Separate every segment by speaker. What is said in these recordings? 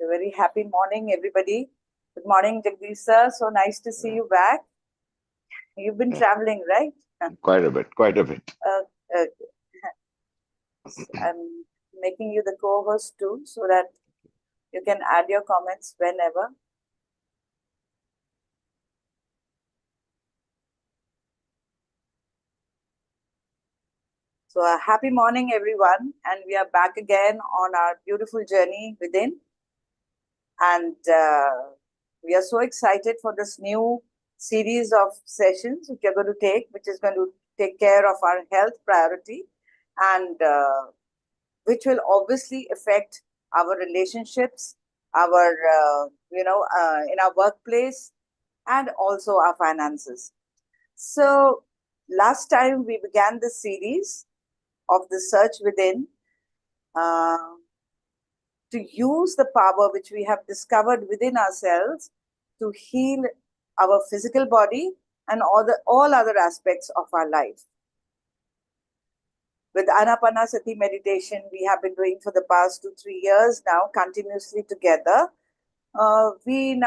Speaker 1: A very happy morning, everybody. Good morning, Jagdish sir. So nice to see you back. You've been traveling, right?
Speaker 2: Quite a bit, quite a bit.
Speaker 1: uh, I'm making you the co-host too, so that you can add your comments whenever. So, a happy morning, everyone, and we are back again on our beautiful journey within. And we are so excited for this new series of sessions which we are going to take, which is going to take care of our health priority and which will obviously affect our relationships, our, in our workplace, and also our finances. So, last time we began this series of the search within uh, to use the power which we have discovered within ourselves to heal our physical body and all other aspects of our life. With Anapanasati meditation, we have been doing for the past 2-3 years now, continuously together. We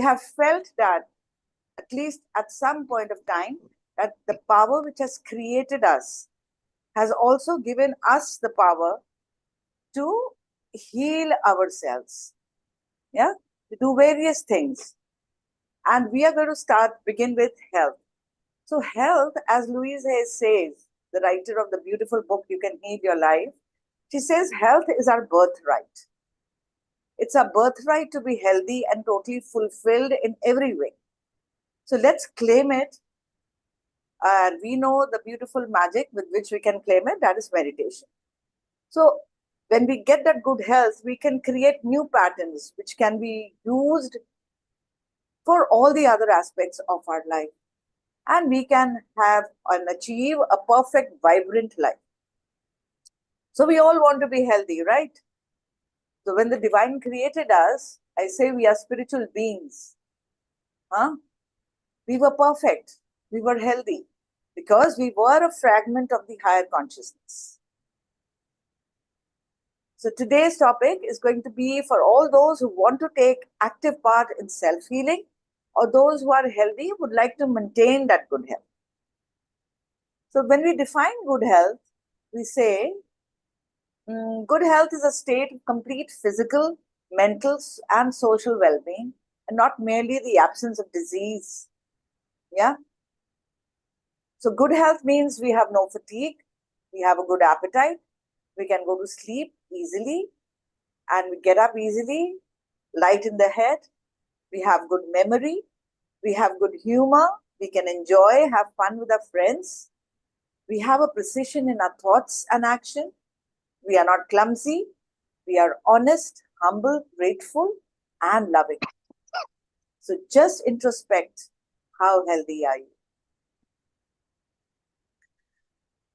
Speaker 1: have felt that at least at some point of time, that the power which has created us has also given us the power to heal ourselves, yeah, to do various things. And we are going to begin with health. So health, as Louise Hay says, the writer of the beautiful book, You Can Heal Your Life, she says health is our birthright. It's our birthright to be healthy and totally fulfilled in every way. So let's claim it. And we know the beautiful magic with which we can claim it, that is meditation. So when we get that good health, we can create new patterns which can be used for all the other aspects of our life. And we can have and achieve a perfect, vibrant life. So we all want to be healthy, right? So when the divine created us, I say we are spiritual beings. Huh? We were perfect. We were healthy because we were a fragment of the higher consciousness. So today's topic is going to be for all those who want to take active part in self-healing or those who are healthy would like to maintain that good health. So when we define good health, we say good health is a state of complete physical, mental, and social well-being, and not merely the absence of disease. Yeah. So good health means we have no fatigue, we have a good appetite, we can go to sleep easily, and we get up easily, light in the head, we have good memory, we have good humor, we can enjoy, have fun with our friends, we have a precision in our thoughts and action, we are not clumsy, we are honest, humble, grateful, and loving. So just introspect, how healthy are you?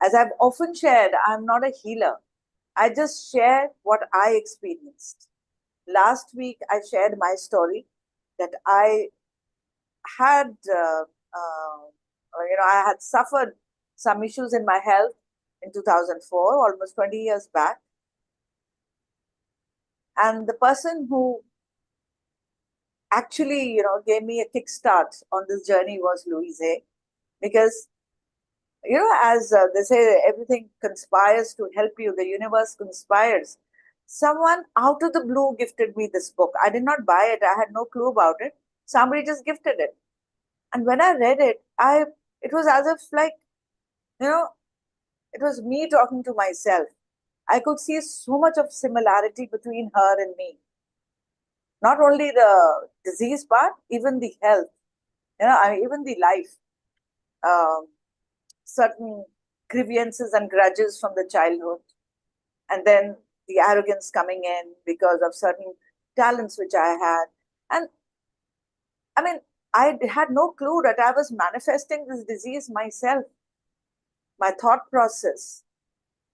Speaker 1: As I've often shared, I'm not a healer. I just share what I experienced. Last week, I shared my story that I had, I had suffered some issues in my health in 2004, almost 20 years back. And the person who actually, gave me a kickstart on this journey was Louise Hay, because as they say, everything conspires to help you. The universe conspires. Someone out of the blue gifted me this book. I did not buy it. I had no clue about it. Somebody just gifted it. And when I read it, it was as if it was me talking to myself. I could see so much of similarity between her and me. Not only the disease part, even the health, even the life. Certain grievances and grudges from the childhood, and then the arrogance coming in because of certain talents which I had. And I mean, I had no clue that I was manifesting this disease myself. My thought process,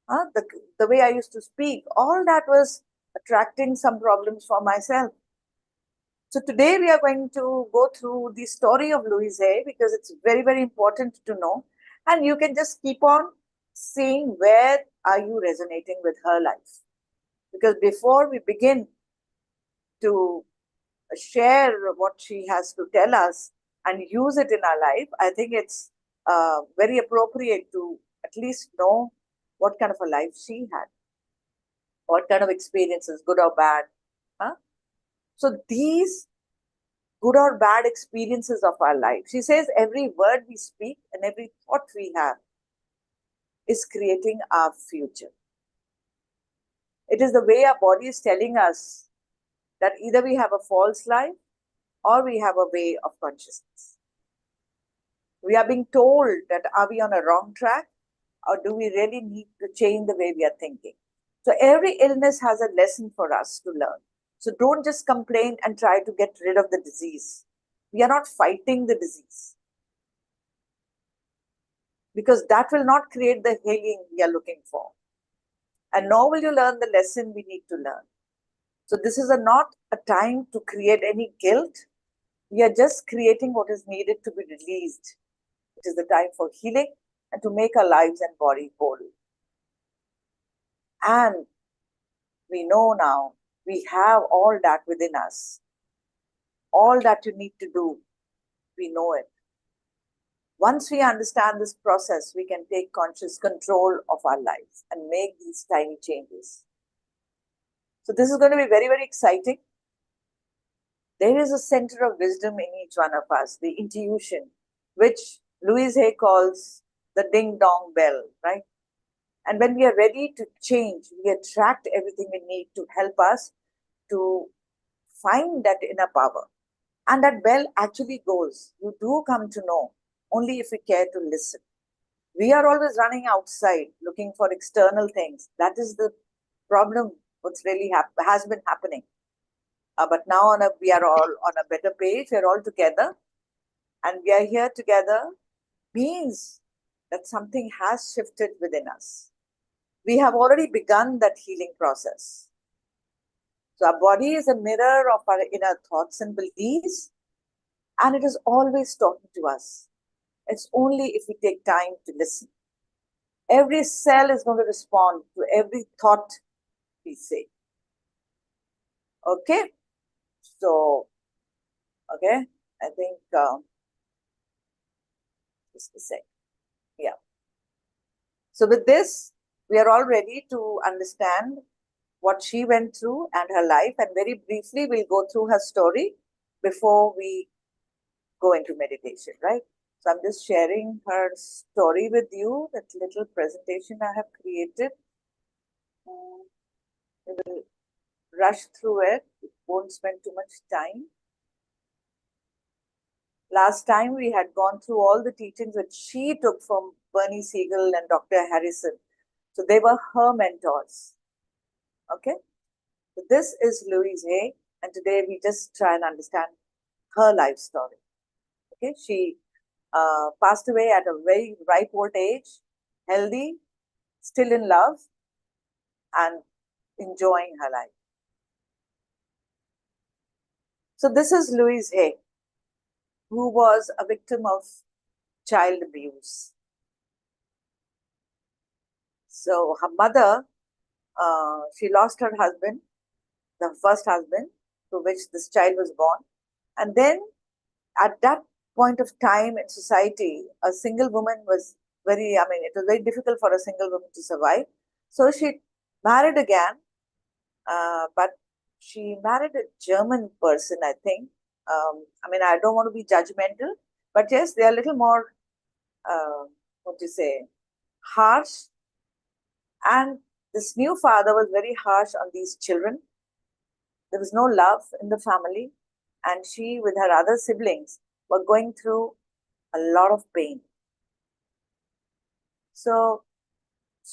Speaker 1: the way I used to speak, all that was attracting some problems for myself. So today we are going to go through the story of Louise Hay because it's very, very important to know. And you can just keep on seeing where are you resonating with her life. Because before we begin, to share what she has to tell us and use it in our life, I think it's very appropriate to at least know what kind of a life she had, what kind of experiences, good or bad. Huh? So these good or bad experiences of our life, she says every word we speak and every thought we have is creating our future. It is the way our body is telling us that either we have a false life or we have a way of consciousness. We are being told that are we on a wrong track or do we really need to change the way we are thinking? So every illness has a lesson for us to learn. So don't just complain and try to get rid of the disease. We are not fighting the disease, because that will not create the healing we are looking for. And nor will you learn the lesson we need to learn. So this is not a time to create any guilt. We are just creating what is needed to be released. It is the time for healing and to make our lives and body whole. And we know now we have all that within us. All that you need to do, we know it. Once we understand this process, we can take conscious control of our lives and make these tiny changes. So this is going to be very, very exciting. There is a center of wisdom in each one of us, the intuition, which Louise Hay calls the ding-dong bell, right? And when we are ready to change, we attract everything we need to help us to find that inner power. And that bell actually goes. You do come to know only if we care to listen. We are always running outside looking for external things. That is the problem, what's really has been happening. But now we are all on a better page. We're all together. And we are here together means that something has shifted within us. We have already begun that healing process. So our body is a mirror of our inner thoughts and beliefs, and it is always talking to us. It's only if we take time to listen. Every cell is going to respond to every thought we say. Okay? So, okay, I think, just a sec. Yeah. So with this, we are all ready to understand what she went through and her life. And very briefly, we'll go through her story before we go into meditation, right? So I'm just sharing her story with you, that little presentation I have created. We will rush through it. We won't spend too much time. Last time we had gone through all the teachings which she took from Bernie Siegel and Dr. Harrison. So they were her mentors. Okay? So this is Louise Hay, and today we just try and understand her life story. Okay? She passed away at a very ripe old age, healthy, still in love, and enjoying her life. So this is Louise Hay, who was a victim of child abuse. So her mother, she lost her husband, the first husband, to which this child was born. And then at that point of time in society, a single woman was it was very difficult for a single woman to survive. So she married again, but she married a German person, I think. I don't want to be judgmental, but yes, they are a little more, harsh. And this new father was very harsh on these children. There was no love in the family. And she, with her other siblings, were going through a lot of pain. So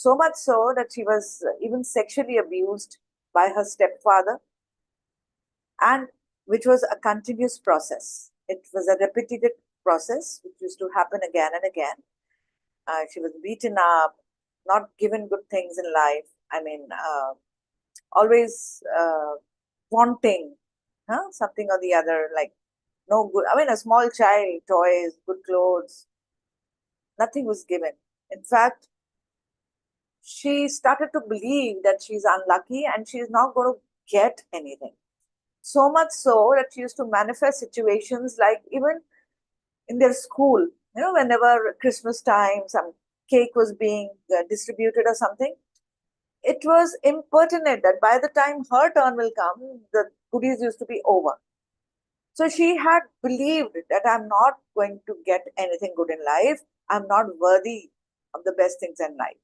Speaker 1: much so that she was even sexually abused by her stepfather, and which was a continuous process. It was a repeated process which used to happen again and again. She was beaten up, not given good things in life. Always wanting something or the other, like no good. A small child, toys, good clothes, nothing was given. In fact, she started to believe that she's unlucky and she's not going to get anything. So much so that she used to manifest situations like even in their school, whenever Christmas time, some cake was being distributed or something, it was impertinent that by the time her turn will come, the goodies used to be over. So she had believed that I'm not going to get anything good in life. I'm not worthy of the best things in life.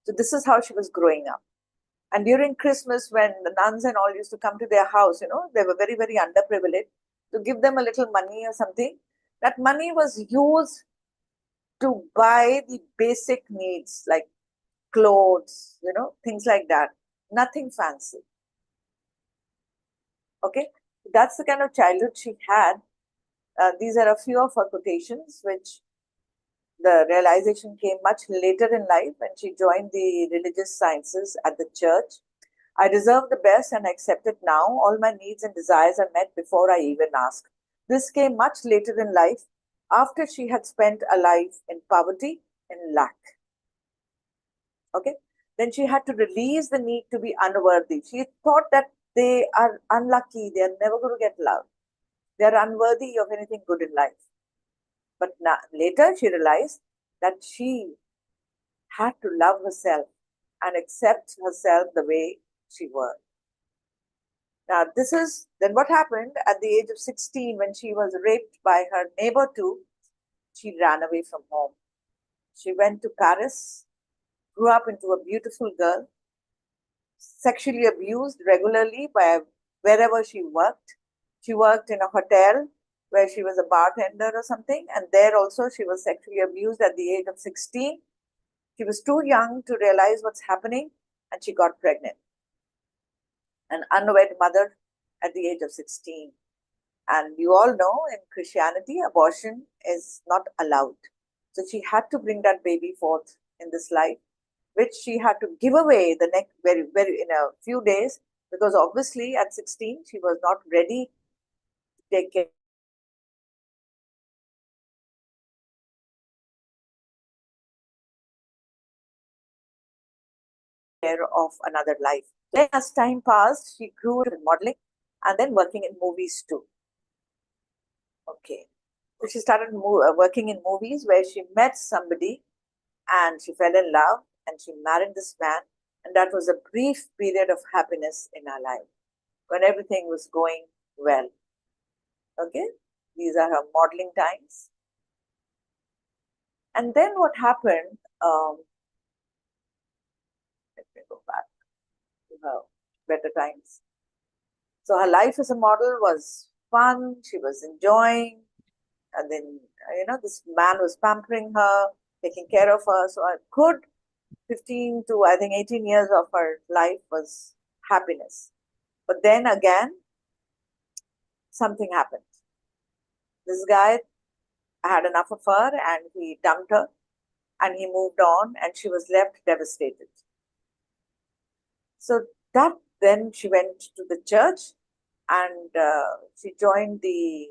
Speaker 1: So this is how she was growing up. And during Christmas, when the nuns and all used to come to their house, they were very, very underprivileged, to give them a little money or something. That money was used to buy the basic needs like clothes, things like that. Nothing fancy. Okay. That's the kind of childhood she had. These are a few of her quotations, which the realization came much later in life when she joined the religious sciences at the church. I deserve the best and accept it now. All my needs and desires are met before I even ask. This came much later in life, after she had spent a life in poverty and lack. Okay. Then she had to release the need to be unworthy. She thought that they are unlucky, they are never going to get love, they are unworthy of anything good in life. But now, later she realized that she had to love herself and accept herself the way she was. Now, this is then what happened at the age of 16 when she was raped by her neighbor, too. She ran away from home. She went to Paris, grew up into a beautiful girl, sexually abused regularly by wherever she worked. She worked in a hotel where she was a bartender or something, and there also she was sexually abused at the age of 16. She was too young to realize what's happening, and she got pregnant. An unwed mother at the age of 16. And you all know in Christianity, abortion is not allowed. So she had to bring that baby forth in this life, which she had to give away the next very, very in a few days, because obviously at 16 she was not ready to take care of another life. Then as time passed, she grew in modeling and then working in movies too. Okay. So she started working in movies where she met somebody and she fell in love and she married this man. And that was a brief period of happiness in her life when everything was going well. Okay. These are her modeling times. And then what happened? Let me go back to her better times. So her life as a model was fun. She was enjoying. And then, this man was pampering her, taking care of her. So a good 15 to, I think, 18 years of her life was happiness. But then again, something happened. This guy had enough of her and he dumped her and he moved on and she was left devastated. So that then she went to the church and she joined the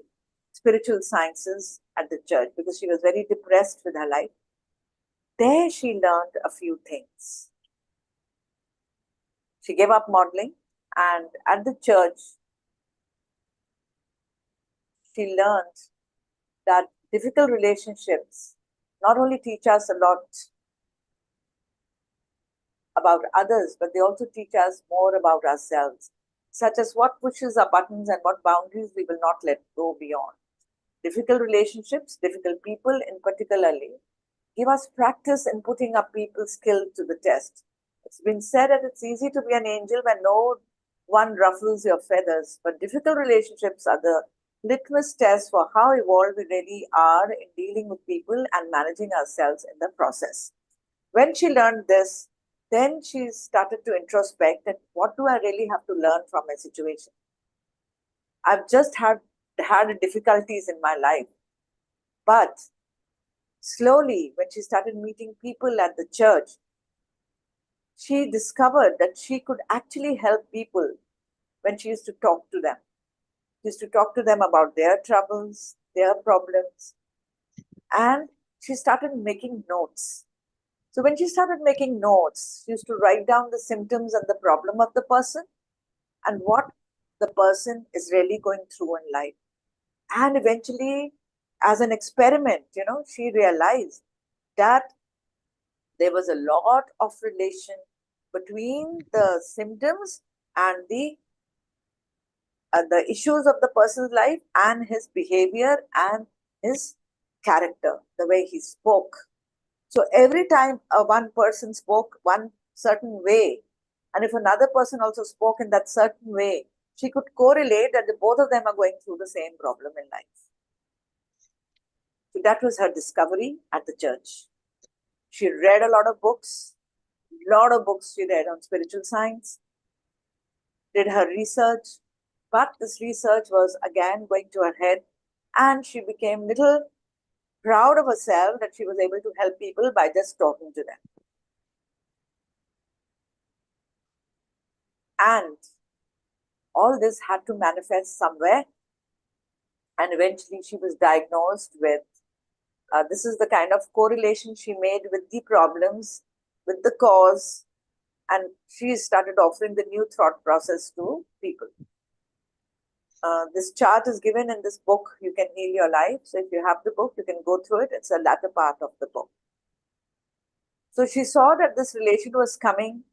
Speaker 1: spiritual sciences at the church because she was very depressed with her life. There she learned a few things. She gave up modeling, and at the church, she learned that difficult relationships not only teach us a lot about others, but they also teach us more about ourselves, such as what pushes our buttons and what boundaries we will not let go beyond. Difficult relationships, difficult people in particularly, give us practice in putting our people skills to the test. It's been said that it's easy to be an angel when no one ruffles your feathers, but difficult relationships are the litmus test for how evolved we really are in dealing with people and managing ourselves in the process. When she learned this, then she started to introspect that what do I really have to learn from my situation? I've just had difficulties in my life, but slowly, when she started meeting people at the church, she discovered that she could actually help people when she used to talk to them. She used to talk to them about their troubles, their problems, and she started making notes. So when she started making notes, she used to write down the symptoms and the problem of the person and what the person is really going through in life. And eventually, as an experiment, she realized that there was a lot of relation between the symptoms and the issues of the person's life and his behavior and his character, the way he spoke. So every time one person spoke one certain way, and if another person also spoke in that certain way, she could correlate that both of them are going through the same problem in life. So that was her discovery at the church. She read a lot of books she read on spiritual science, did her research, but this research was again going to her head, and she became little proud of herself that she was able to help people by just talking to them. And all this had to manifest somewhere, and eventually she was diagnosed with this is the kind of correlation she made with the problems, with the cause, and she started offering the new thought process to people. This chart is given in this book, You Can Heal Your Life. So if you have the book, you can go through it. It's a latter part of the book. So she saw that this relation was coming.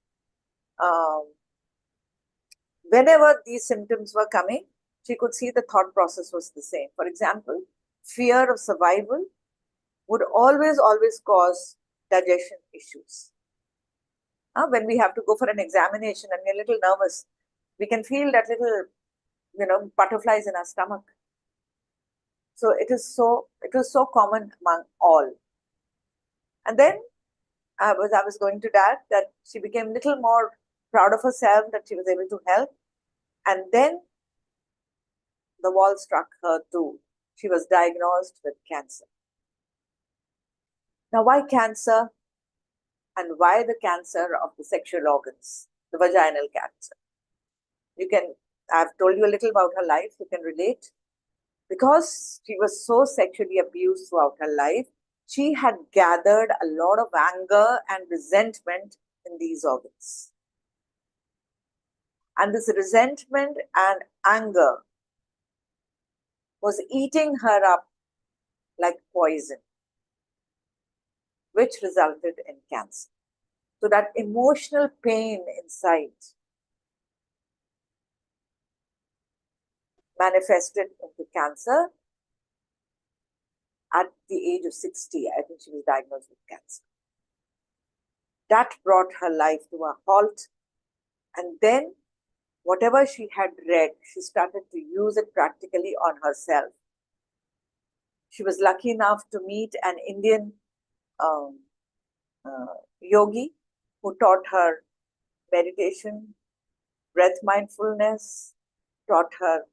Speaker 1: Whenever these symptoms were coming, she could see the thought process was the same. For example, fear of survival would always cause digestion issues. When we have to go for an examination and we're a little nervous, we can feel that little, butterflies in our stomach. So it was so common among all. And then I was going to that she became a little more proud of herself that she was able to help. And then the wall struck her too. She was diagnosed with cancer. Now, why cancer? And why the cancer of the sexual organs, the vaginal cancer? I've told you a little about her life, you can relate. Because she was so sexually abused throughout her life, she had gathered a lot of anger and resentment in these organs. And this resentment and anger was eating her up like poison, which resulted in cancer. So that emotional pain inside manifested into cancer at the age of 60. I think she was diagnosed with cancer. That brought her life to a halt. And then whatever she had read, she started to use it practically on herself. She was lucky enough to meet an Indian yogi who taught her meditation, breath mindfulness, taught her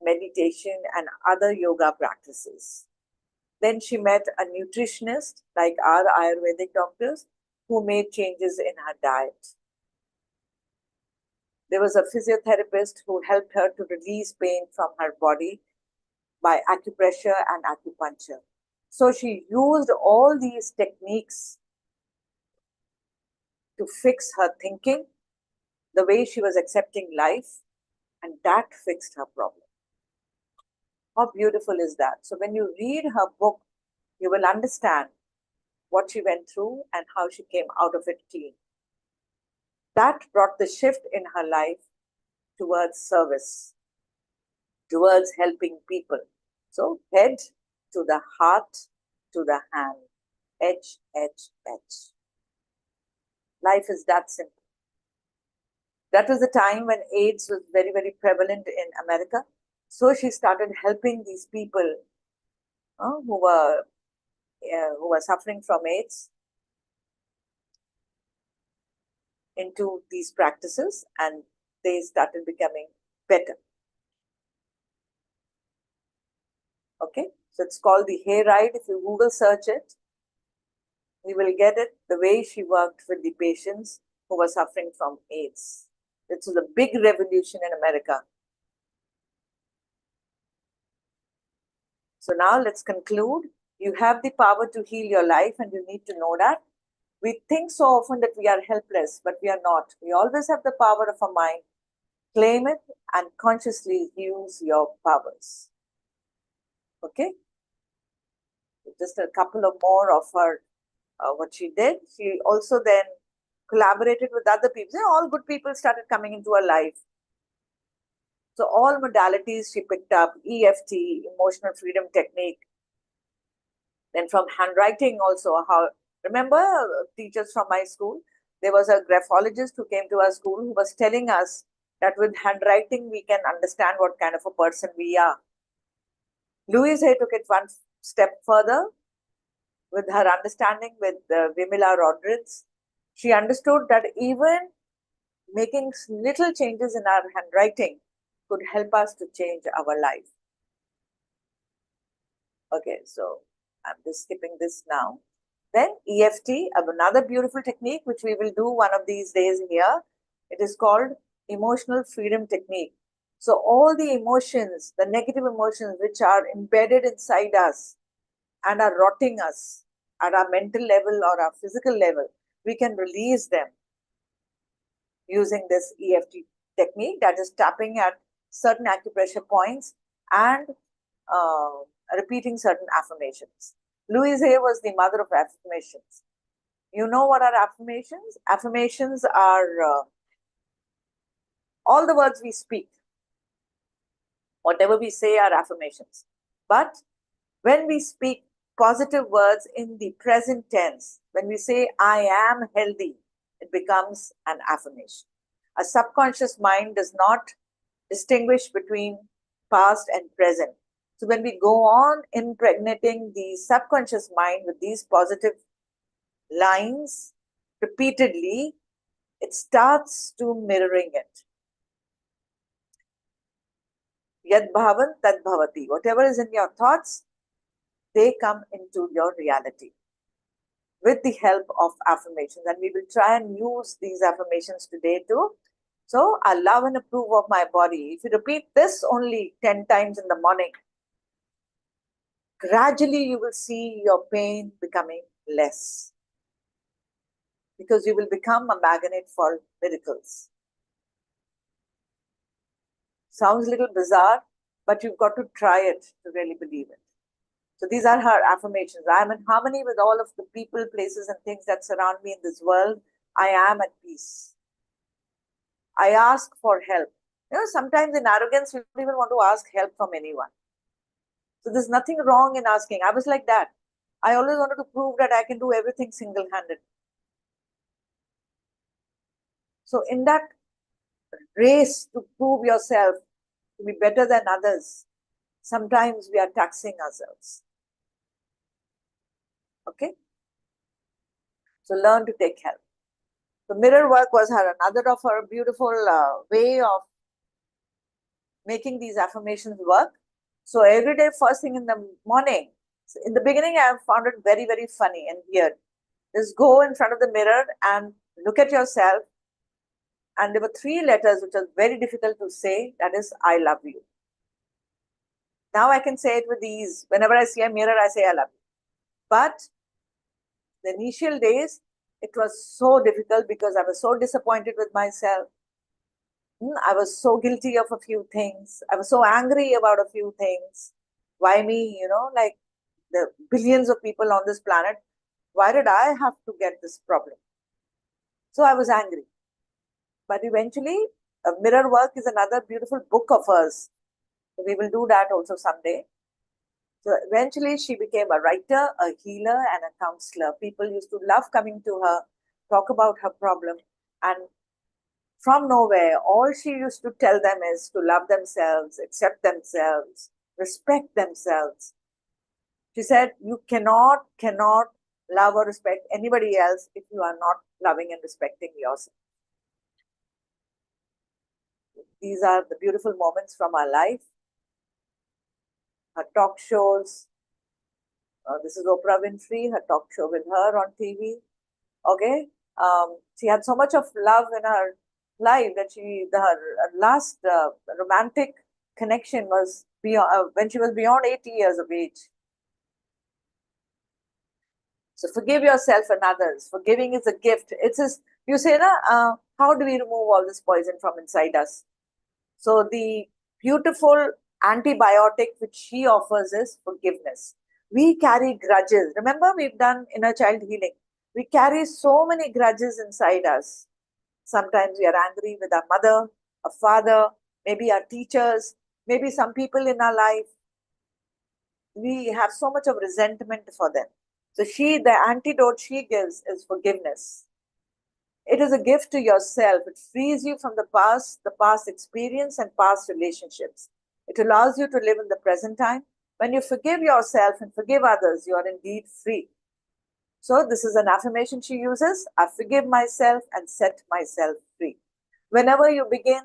Speaker 1: meditation and other yoga practices. Then she met a nutritionist like our Ayurvedic doctors who made changes in her diet. There was a physiotherapist who helped her to release pain from her body by acupressure and acupuncture. So she used all these techniques to fix her thinking, the way she was accepting life, and that fixed her problem. How beautiful is that? So when you read her book, you will understand what she went through and how she came out of it clean. That brought the shift in her life towards service, towards helping people. So head to the heart, to the hand, H, H, H. Life is that simple. That was the time when AIDS was very, very prevalent in America. So she started helping these people who were suffering from AIDS into these practices, and they started becoming better. Okay, so it's called the Hayride. If you Google search it, you will get it, the way she worked with the patients who were suffering from AIDS. It was a big revolution in America. So now let's conclude. You have the power to heal your life, and you need to know that. We think so often that we are helpless, but we are not. We always have the power of our mind Claim it and consciously use your powers. Okay? Just a couple of more of her, what she did. She also then collaborated with other people. All good people started coming into her life. So all modalities she picked up, EFT, emotional freedom technique. Then from handwriting also, remember teachers from my school? There was a graphologist who came to our school who was telling us that with handwriting we can understand what kind of a person we are. Louise Hay took it one step further with her understanding with Vimila Rodriguez. She understood that even making little changes in our handwriting could help us to change our life. Okay, so I'm just skipping this now. Then EFT, another beautiful technique which we will do one of these days here. It is called emotional freedom technique. So all the emotions, the negative emotions which are embedded inside us and are rotting us at our mental level or our physical level, we can release them using this EFT technique, that is tapping at certain acupressure points and repeating certain affirmations. Louise Hay was the mother of affirmations. You know what are affirmations? Affirmations are all the words we speak. Whatever we say are affirmations. But when we speak positive words in the present tense, when we say, I am healthy, it becomes an affirmation. A subconscious mind does not distinguish between past and present. So when we go on impregnating the subconscious mind with these positive lines repeatedly, it starts to mirroring it. Yad bhavan tad bhavati. Whatever is in your thoughts, they come into your reality with the help of affirmations. And we will try and use these affirmations today too. So I love and approve of my body. If you repeat this only 10 times in the morning, gradually you will see your pain becoming less, because you will become a magnet for miracles. Sounds a little bizarre, but you've got to try it to really believe it. So these are her affirmations. I am in harmony with all of the people, places, and things that surround me in this world. I am at peace. I ask for help. Sometimes in arrogance, we don't even want to ask help from anyone. So there's nothing wrong in asking. I was like that. I always wanted to prove that I can do everything single-handed. So in that race to prove yourself to be better than others, sometimes we are taxing ourselves. Okay? So learn to take help. So mirror work was another of her beautiful way of making these affirmations work. So every day, first thing in the morning, in the beginning, I found it very, very funny and weird. Just go in front of the mirror and look at yourself. And there were 3 letters which are very difficult to say. That is, I love you. Now I can say it with ease. Whenever I see a mirror, I say I love you. But the initial days, it was so difficult because I was so disappointed with myself. I was so guilty of a few things. I was so angry about a few things. Why me? Like the billions of people on this planet. Why did I have to get this problem? So I was angry. But eventually, mirror work is another beautiful book of hers. So we will do that also someday. So eventually, she became a writer, a healer, and a counselor. People used to love coming to her, talk about her problem, and from nowhere, all she used to tell them is to love themselves, accept themselves, respect themselves. She said, you cannot love or respect anybody else if you are not loving and respecting yourself. These are the beautiful moments from our life. Her talk shows. This is Oprah Winfrey, her talk show with her on TV. Okay. She had so much of love in her life that her last romantic connection was when she was beyond 80 years of age. So forgive yourself and others. Forgiving is a gift. It's just, you say, how do we remove all this poison from inside us? So the beautiful antibiotic which she offers is forgiveness. We carry grudges. Remember, we've done inner child healing. We carry so many grudges inside us. Sometimes we are angry with our mother, our father, maybe our teachers, maybe some people in our life. We have so much of resentment for them. So the antidote she gives is forgiveness. It is a gift to yourself. It frees you from the past experience and past relationships. It allows you to live in the present time. When you forgive yourself and forgive others, you are indeed free. So this is an affirmation she uses. I forgive myself and set myself free. Whenever you begin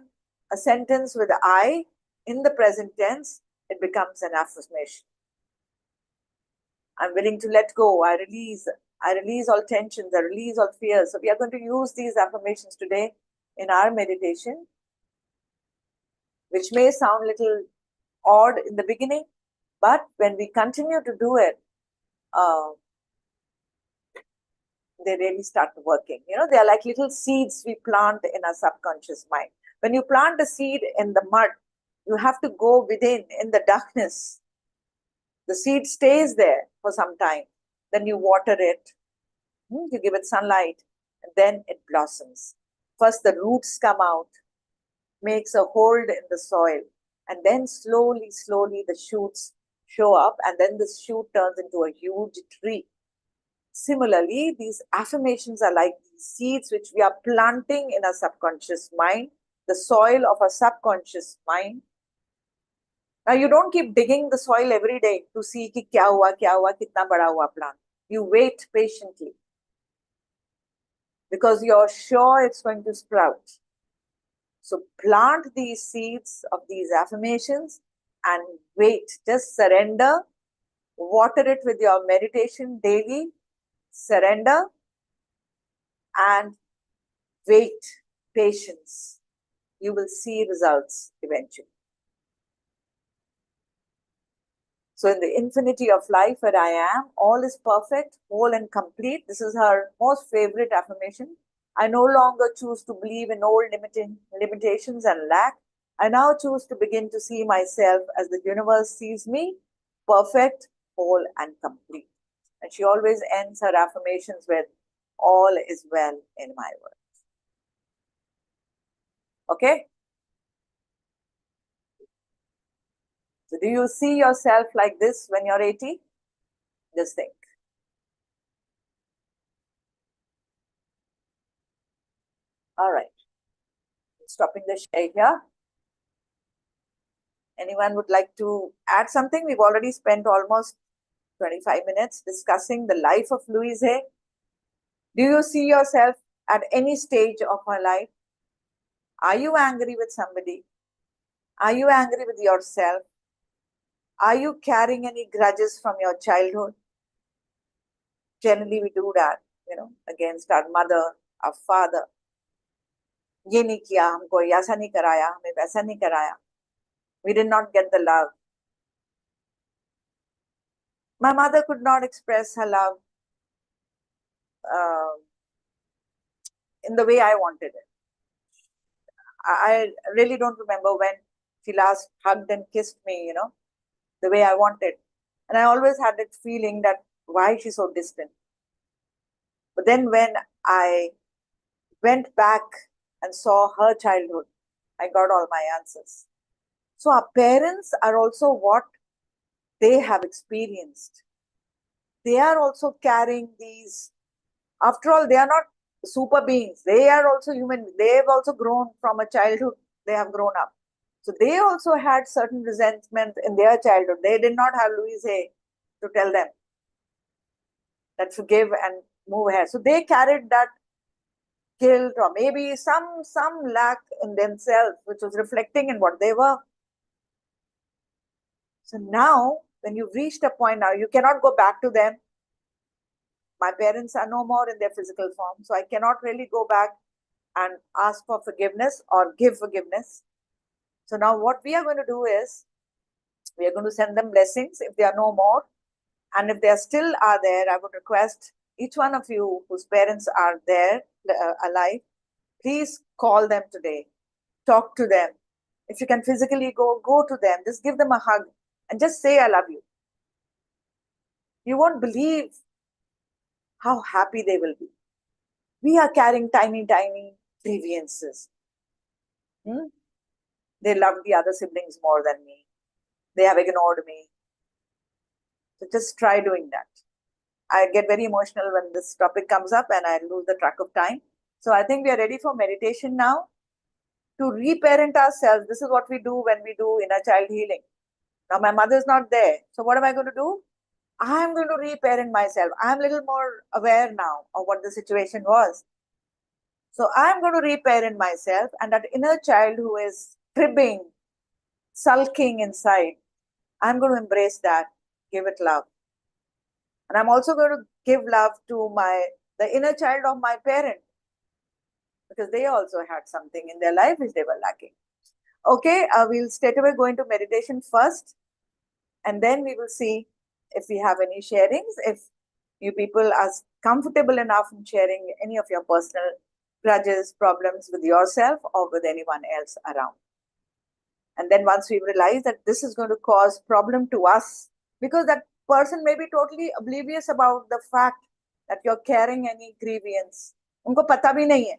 Speaker 1: a sentence with I in the present tense, it becomes an affirmation. I'm willing to let go. I release all tensions. I release all fears. So we are going to use these affirmations today in our meditation, which may sound a little odd in the beginning, but when we continue to do it, they really start working. They are like little seeds we plant in our subconscious mind. When you plant a seed in the mud, you have to go within in the darkness. The seed stays there for some time. Then you water it, you give it sunlight, and then it blossoms. First, the roots come out, makes a hold in the soil, and then slowly, slowly the shoots show up, and then the shoot turns into a huge tree. Similarly, these affirmations are like these seeds which we are planting in our subconscious mind, the soil of our subconscious mind. Now, you don't keep digging the soil every day to see ki kya hua, kitna bada hua plant. You wait patiently because you're sure it's going to sprout. So plant these seeds of these affirmations and wait. Just surrender. Water it with your meditation daily. Surrender and wait. Patience. You will see results eventually. So in the infinity of life where I am, all is perfect, whole and complete. This is her most favorite affirmation. I no longer choose to believe in old limitations and lack. I now choose to begin to see myself as the universe sees me, perfect, whole and complete. And she always ends her affirmations with, all is well in my world. Okay? So do you see yourself like this when you're 80? Just think. All right. Stopping the share here. Anyone would like to add something? We've already spent almost 25 minutes discussing the life of Louise Hay. Do you see yourself at any stage of her life? Are you angry with somebody? Are you angry with yourself? Are you carrying any grudges from your childhood? Generally, we do that, against our mother, our father. ये नहीं किया हमको, ऐसा नहीं कराया, हमें वैसा नहीं कराया. We did not get the love. My mother could not express her love in the way I wanted it. I really don't remember when she last hugged and kissed me, the way I wanted. And I always had that feeling that why is she so distant? But then when I went back and saw her childhood, I got all my answers. So our parents are also what they have experienced. They are also carrying these. After all, they are not super beings. They are also human. They have also grown from a childhood. They have grown up. So they also had certain resentment in their childhood. They did not have Louise Hay to tell them that forgive and move ahead. So they carried that guilt or maybe some lack in themselves, which was reflecting in what they were. So now, when you've reached a point now, you cannot go back to them. My parents are no more in their physical form, so I cannot really go back and ask for forgiveness or give forgiveness. So now what we are going to do is, we are going to send them blessings if they are no more. And if they still are there, I would request each one of you whose parents are there, alive, please call them today. Talk to them. If you can physically go to them, just give them a hug and just say, I love you. You won't believe how happy they will be. We are carrying tiny, tiny grievances. They love the other siblings more than me. They have ignored me. So just try doing that. I get very emotional when this topic comes up and I lose the track of time. So I think we are ready for meditation now to reparent ourselves. This is what we do when we do inner child healing. Now my mother is not there. So what am I going to do? I'm going to reparent myself. I'm a little more aware now of what the situation was. So I'm going to reparent myself, and that inner child who is cribbing, sulking inside, I'm going to embrace that, give it love. And I'm also going to give love to the inner child of my parent, because they also had something in their life which they were lacking. Okay, we'll straight away go into meditation first, and then we will see if we have any sharings, if you people are comfortable enough in sharing any of your personal grudges, problems with yourself or with anyone else around. And then once we realize that this is going to cause problem to us, because that person may be totally oblivious about the fact that you're carrying any grievance. उनको पता भी नहीं है,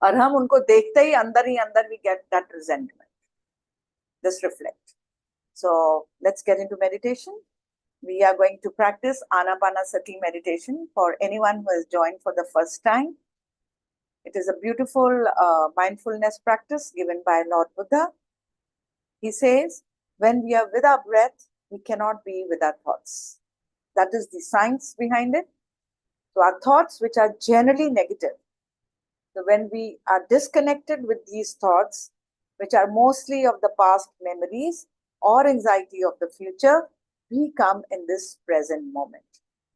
Speaker 1: और हम उनको देखते ही अंदर we get that resentment. Just reflect. So let's get into meditation. We are going to practice Anapanasati meditation for anyone who has joined for the first time. It is a beautiful mindfulness practice given by Lord Buddha. He says, when we are with our breath, we cannot be with our thoughts. That is the science behind it. So our thoughts, which are generally negative, so when we are disconnected with these thoughts, which are mostly of the past memories or anxiety of the future, we come in this present moment.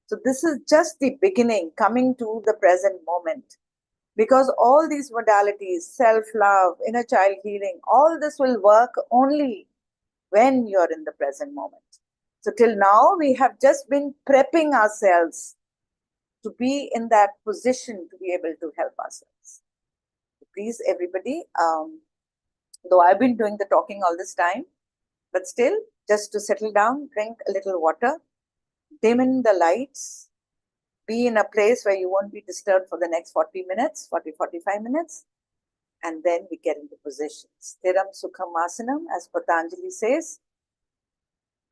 Speaker 1: So this is just the beginning, coming to the present moment. Because all these modalities, self-love, inner child healing, all this will work only when you're in the present moment. So till now, we have just been prepping ourselves to be in that position to be able to help ourselves. Please, everybody, though I've been doing the talking all this time, but still, just to settle down, drink a little water, dim the lights, be in a place where you won't be disturbed for the next 40 minutes, 45 minutes, and then we get into position. Stiram Sukham Asanam, as Patanjali says,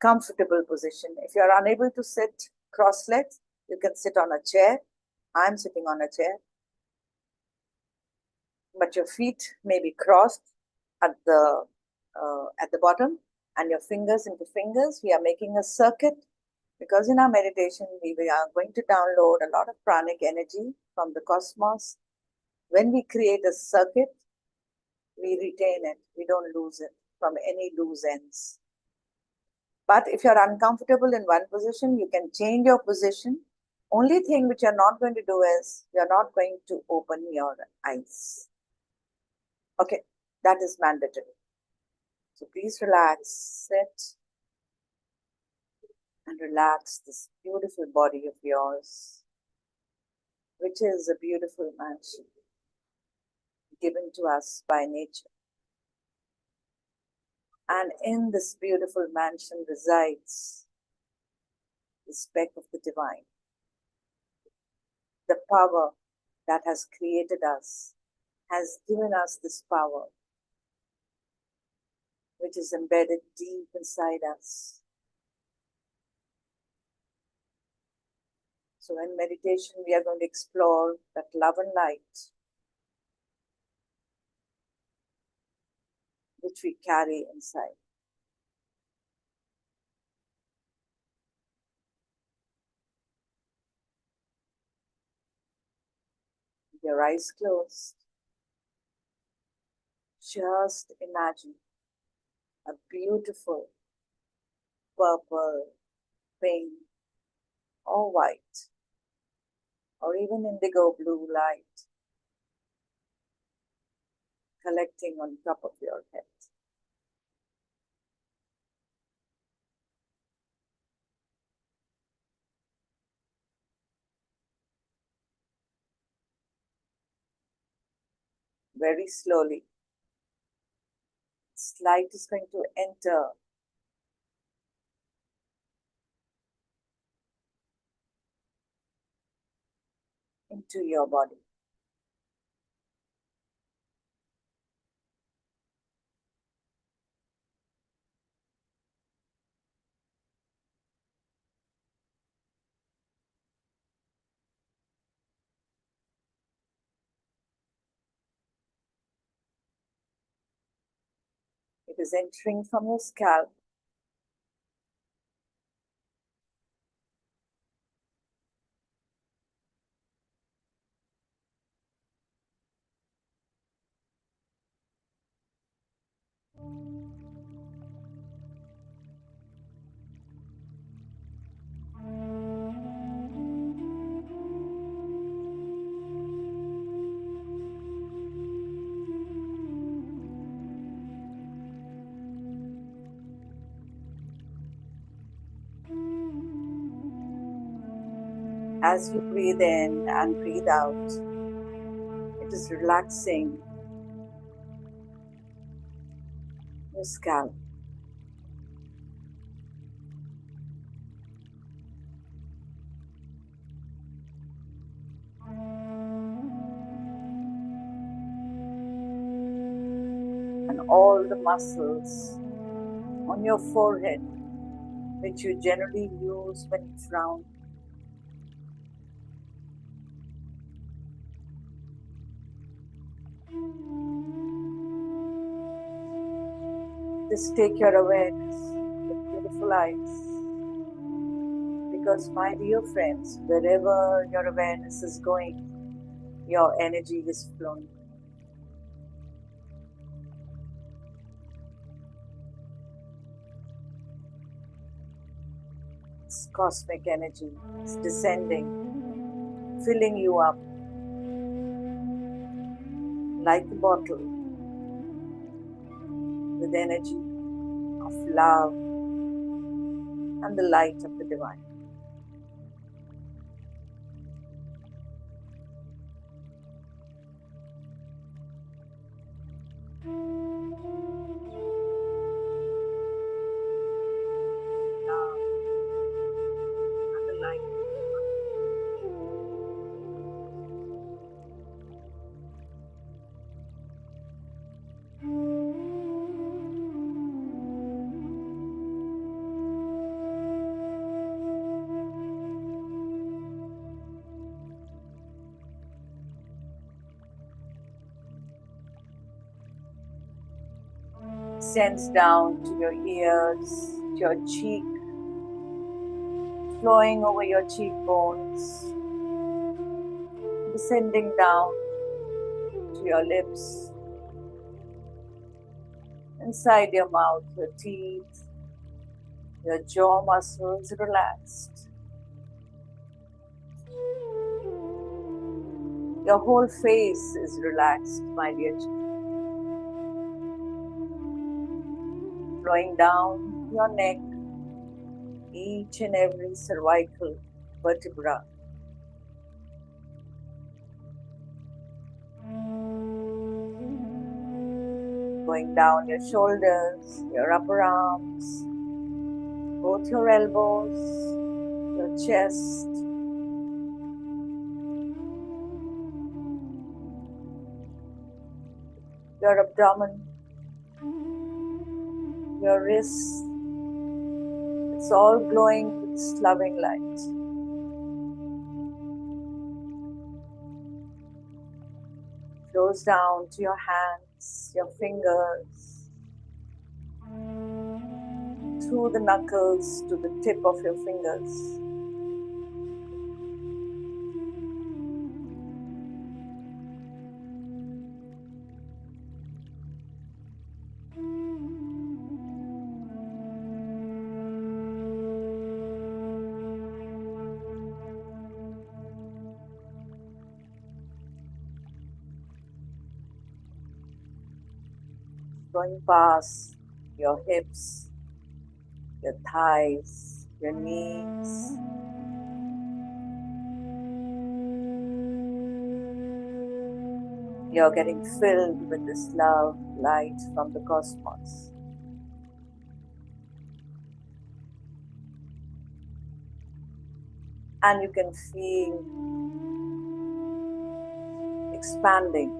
Speaker 1: comfortable position. If you're unable to sit cross-legged, you can sit on a chair. I'm sitting on a chair. But your feet may be crossed at the bottom, and your fingers into fingers. We are making a circuit, because in our meditation, we are going to download a lot of pranic energy from the cosmos. When we create a circuit, we retain it. We don't lose it from any loose ends. But if you're uncomfortable in one position, you can change your position. Only thing which you're not going to do is, you're not going to open your eyes. Okay, that is mandatory. So please relax, sit, and relax this beautiful body of yours, which is a beautiful mansion given to us by nature. And in this beautiful mansion resides the speck of the divine, the power that has created us, has given us this power, which is embedded deep inside us. So in meditation, we are going to explore that love and light which we carry inside. With your eyes closed, just imagine a beautiful purple, pink, or white, or even indigo blue light collecting on top of your head. Very slowly, This light is going to enter into your body. It is entering from your scalp, as you breathe in and breathe out. It is relaxing your scalp. And all the muscles on your forehead, which you generally use when you frown. Just take your awareness with beautiful eyes. Because, my dear friends, wherever your awareness is going, your energy is flowing. It's cosmic energy. It's descending, filling you up like a bottle with energy of love and the light of the divine. Love and the light. Sends down to your ears, to your cheek, flowing over your cheekbones, descending down to your lips, inside your mouth, your teeth, your jaw muscles relaxed. Your whole face is relaxed, my dear children. Flowing down your neck, each and every cervical vertebra. Going down your shoulders, your upper arms, both your elbows, your chest, your abdomen, your wrists. It's all glowing with this loving light. Flows down to your hands, your fingers, through the knuckles to the tip of your fingers. Going past your hips, your thighs, your knees, You're getting filled with this love, light from the cosmos. And you can feel expanding.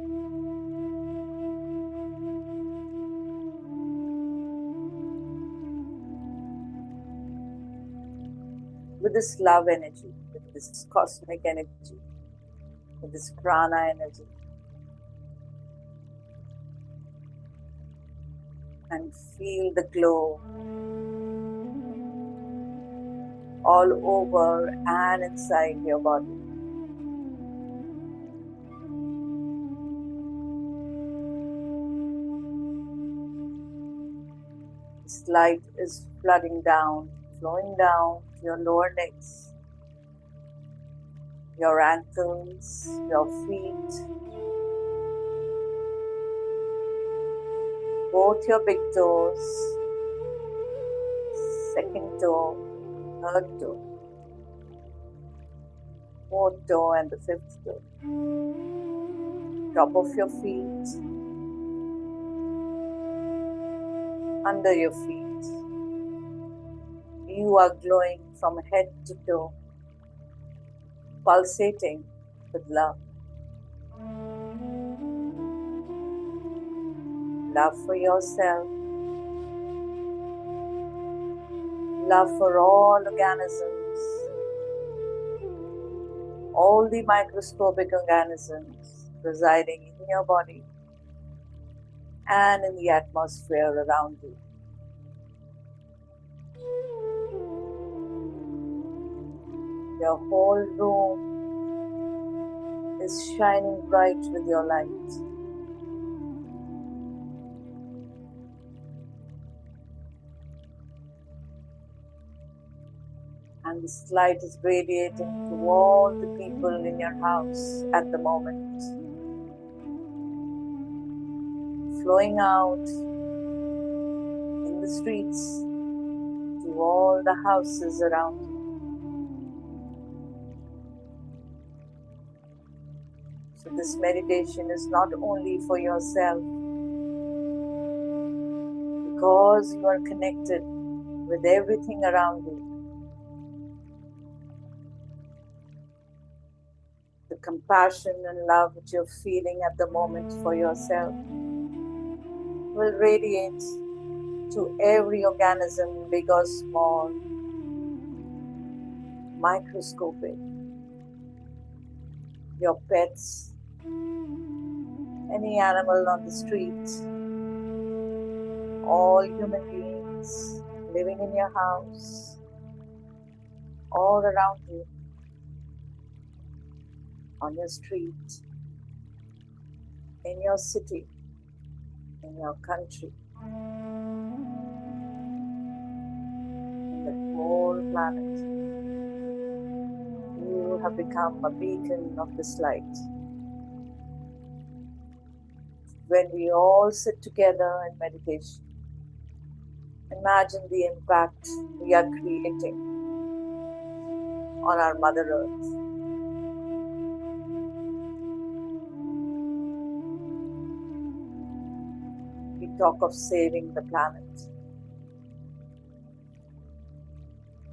Speaker 1: With this love energy, with this cosmic energy, with this prana energy. And feel the glow all over and inside your body. This light is flooding down, flowing down to your lower legs, your ankles, your feet, both your big toes, second toe, third toe, fourth toe and the fifth toe, top of your feet, under your feet. You are glowing from head to toe, pulsating with love. Love for yourself, love for all organisms, all the microscopic organisms residing in your body and in the atmosphere around you. Your whole room is shining bright with your light. And this light is radiating to all the people in your house at the moment, flowing out in the streets to all the houses around you. So this meditation is not only for yourself, because you are connected with everything around you. The compassion and love that you're feeling at the moment for yourself will radiate to every organism, big or small, microscopic, your pets, any animal on the street, all human beings living in your house, all around you, on your street, in your city, in your country, in the whole planet. You have become a beacon of this light. When we all sit together in meditation, imagine the impact we are creating on our Mother Earth. We talk of saving the planet.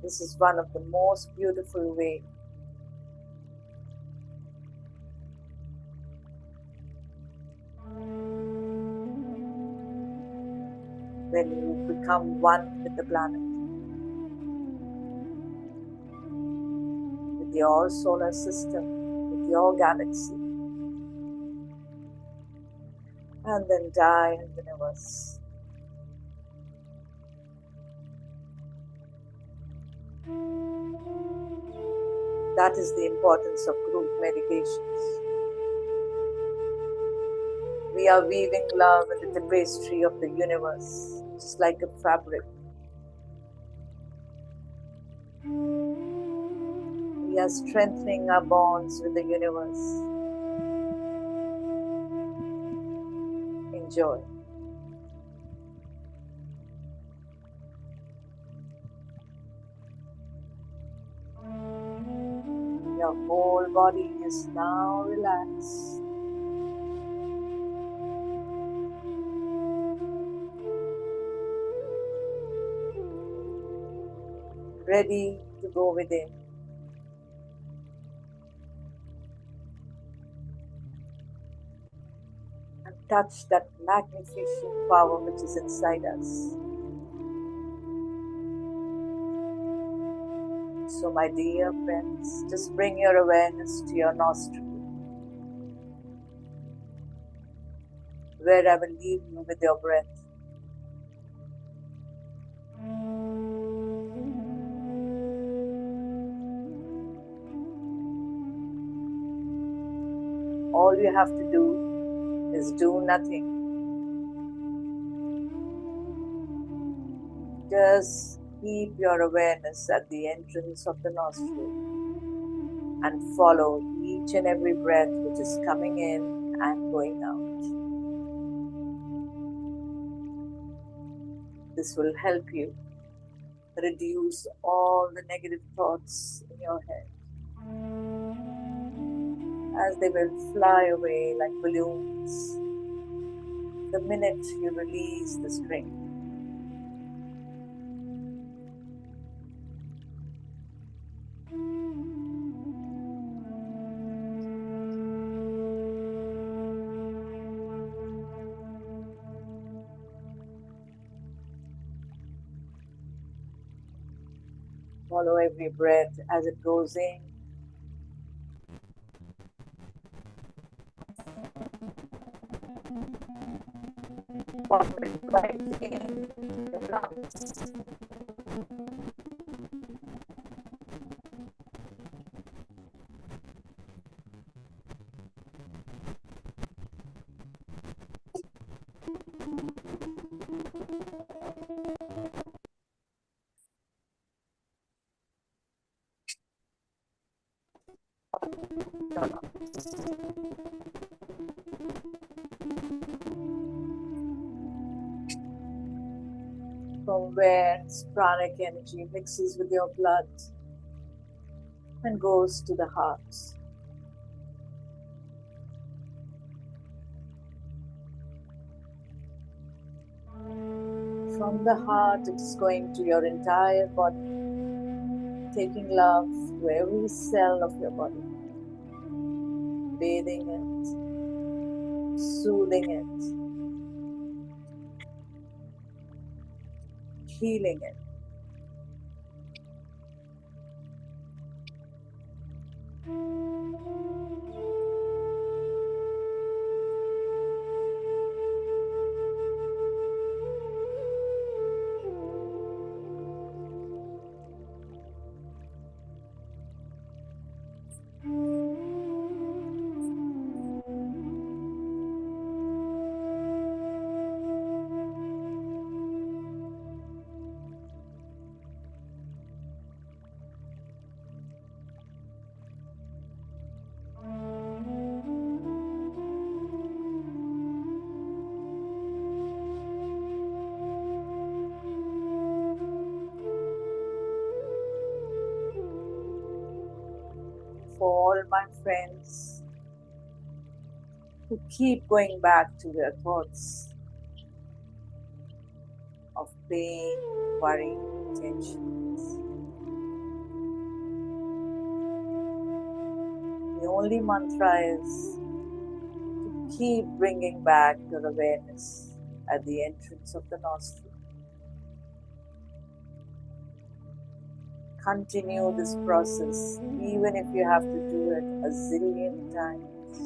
Speaker 1: This is one of the most beautiful ways when you become one with the planet, with your solar system, with your galaxy, and the entire universe. That is the importance of group meditations. We are weaving love in the tapestry of the universe, just like a fabric. We are strengthening our bonds with the universe. Enjoy. Your whole body is now relaxed. ready to go within. And touch that magnificent power which is inside us. So, my dear friends, just bring your awareness to your nostril, where I will leave you with your breath. All you have to do is do nothing. Just keep your awareness at the entrance of the nostril and follow each and every breath which is coming in and going out. This will help you reduce all the negative thoughts in your head, as they will fly away like balloons the minute you release the string. Follow every breath as it goes in right in your lungs. From where its pranic energy mixes with your blood and goes to the heart. From the heart, it is going to your entire body, taking love to every cell of your body, bathing it, soothing it, healing it. For all my friends who keep going back to their thoughts of pain, worry, tensions, the only mantra is to keep bringing back your awareness at the entrance of the nostril. Continue this process even if you have to do it a zillion times.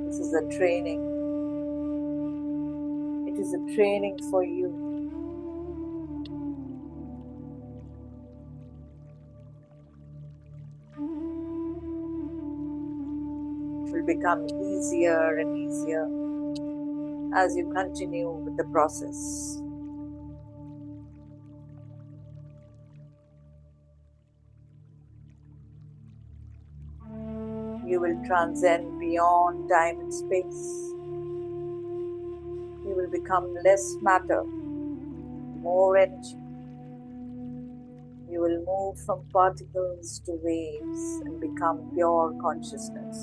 Speaker 1: This is a training. It is a training for you. It will become easier and easier as you continue with the process. You will transcend beyond time and space. You will become less matter, more energy. You will move from particles to waves and become pure consciousness.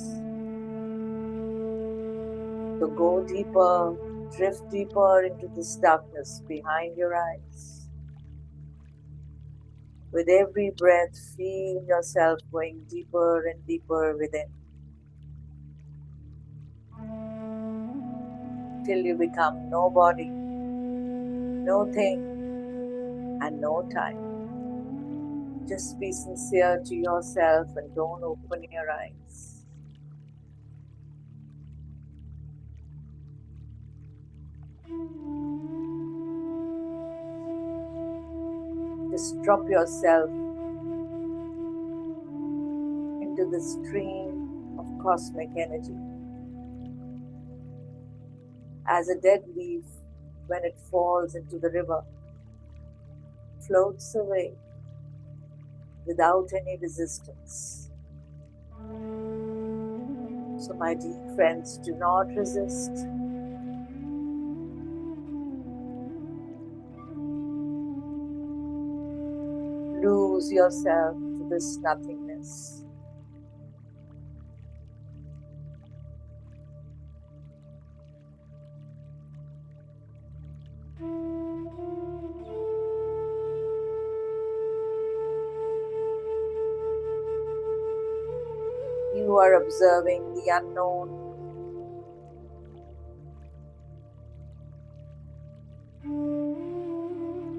Speaker 1: So go deeper, drift deeper into this darkness behind your eyes. With every breath, feel yourself going deeper and deeper within, till you become no body, no thing, and no time. Just be sincere to yourself and don't open your eyes. Just drop yourself into the stream of cosmic energy. As a dead leaf, when it falls into the river, floats away without any resistance. So, my dear friends, do not resist. Lose yourself to this nothingness. You are observing the unknown.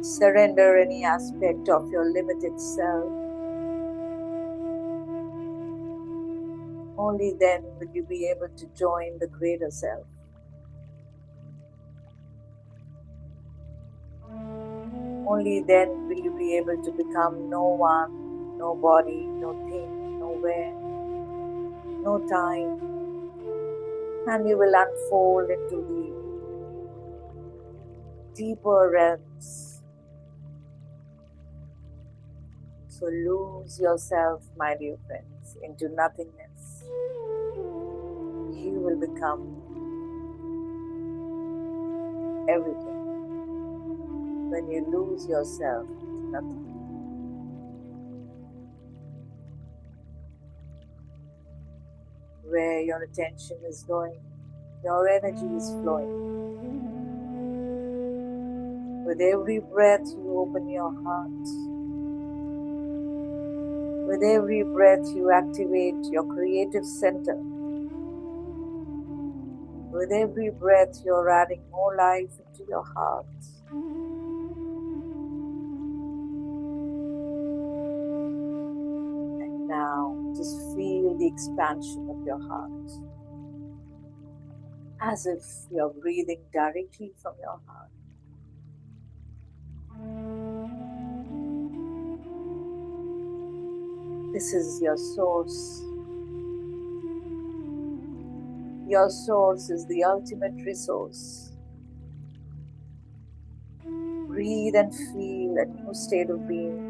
Speaker 1: Surrender any aspect of your limited self. Only then will you be able to join the greater self. Only then will you be able to become no one, no body, no thing, nowhere, no time, and you will unfold into the deeper realms. So lose yourself, my dear friends, into nothingness. You will become everything when you lose yourself to nothing. Where your attention is going, your energy is flowing. With every breath, you open your heart. With every breath, you activate your creative center. With every breath, you're adding more life into your heart. And now, just feel the expansion of your heart, as if you're breathing directly from your heart. This is your source. Your source is the ultimate resource. Breathe and feel a new state of being.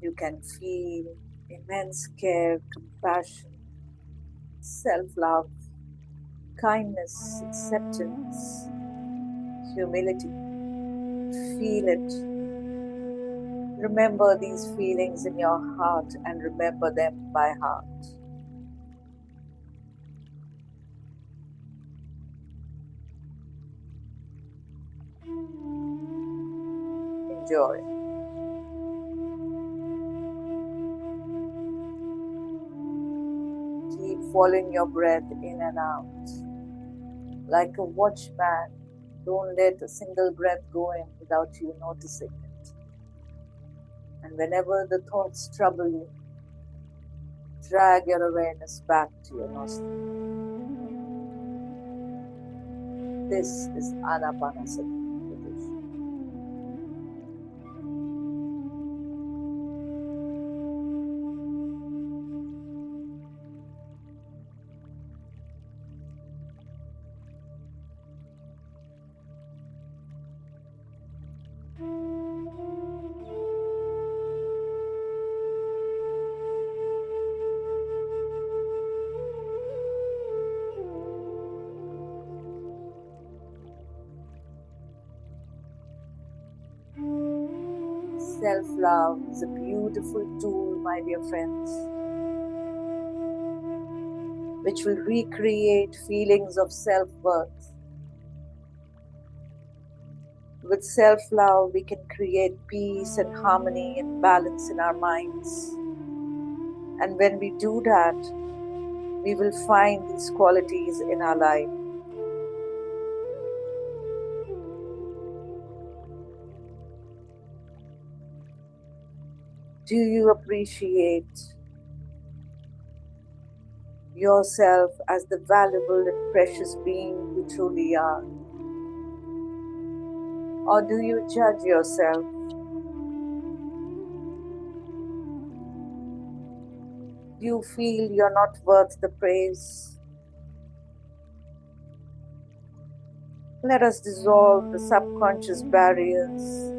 Speaker 1: You can feel immense care, compassion, self-love, kindness, acceptance, humility. Feel it. Remember these feelings in your heart and remember them by heart. Enjoy. Keep following your breath in and out. Like a watchman, don't let a single breath go in without you noticing it. And whenever the thoughts trouble you, drag your awareness back to your nostril. This is Anapanasati meditation. Self-love is a beautiful tool, my dear friends. which will recreate feelings of self-worth. With self-love, we can create peace and harmony and balance in our minds. And when we do that, we will find these qualities in our life. Do you appreciate yourself as the valuable and precious being you truly are? Or do you judge yourself? Do you feel you're not worth the praise? Let us dissolve the subconscious barriers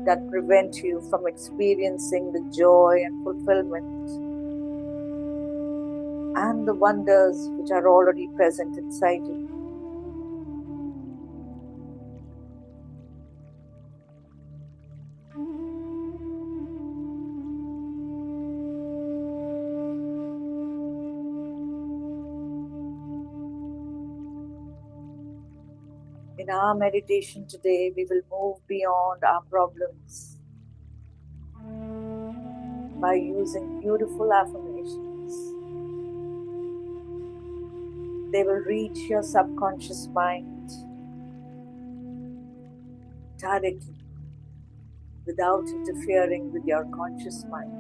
Speaker 1: that prevent you from experiencing the joy and fulfillment and the wonders which are already present inside you. In our meditation today, we will move beyond our problems by using beautiful affirmations. They will reach your subconscious mind directly without interfering with your conscious mind.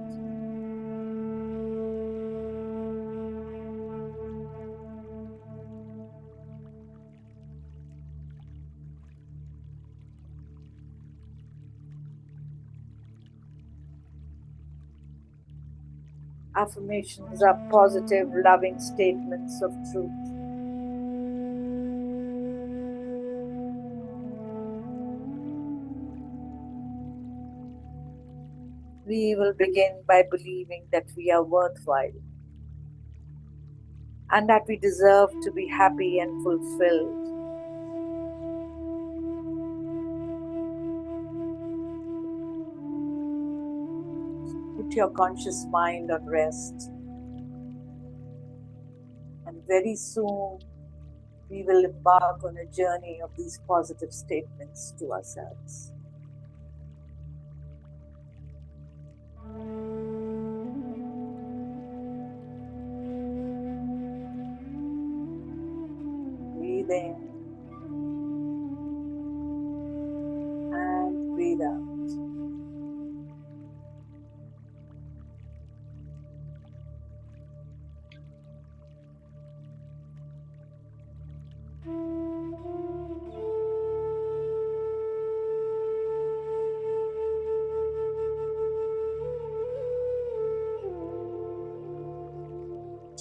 Speaker 1: Affirmations are positive, loving statements of truth. We will begin by believing that we are worthwhile and that we deserve to be happy and fulfilled. Put your conscious mind on rest, and very soon we will embark on a journey of these positive statements to ourselves. Breathe in and breathe out.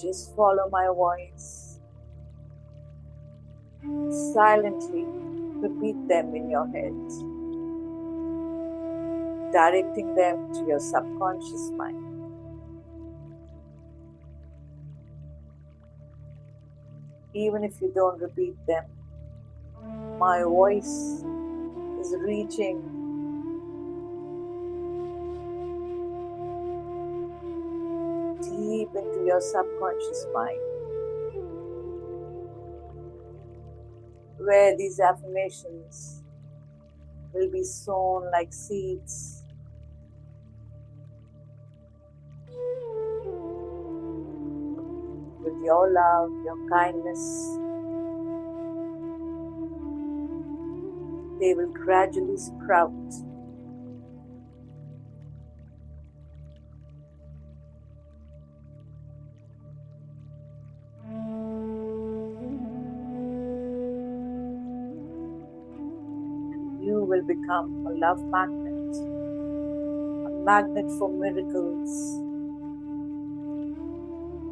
Speaker 1: Just follow my voice. Silently repeat them in your head, directing them to your subconscious mind. Even if you don't repeat them, my voice is reaching deep into your subconscious mind, where these affirmations will be sown like seeds. With your love, your kindness, they will gradually sprout. You will become a love magnet, a magnet for miracles,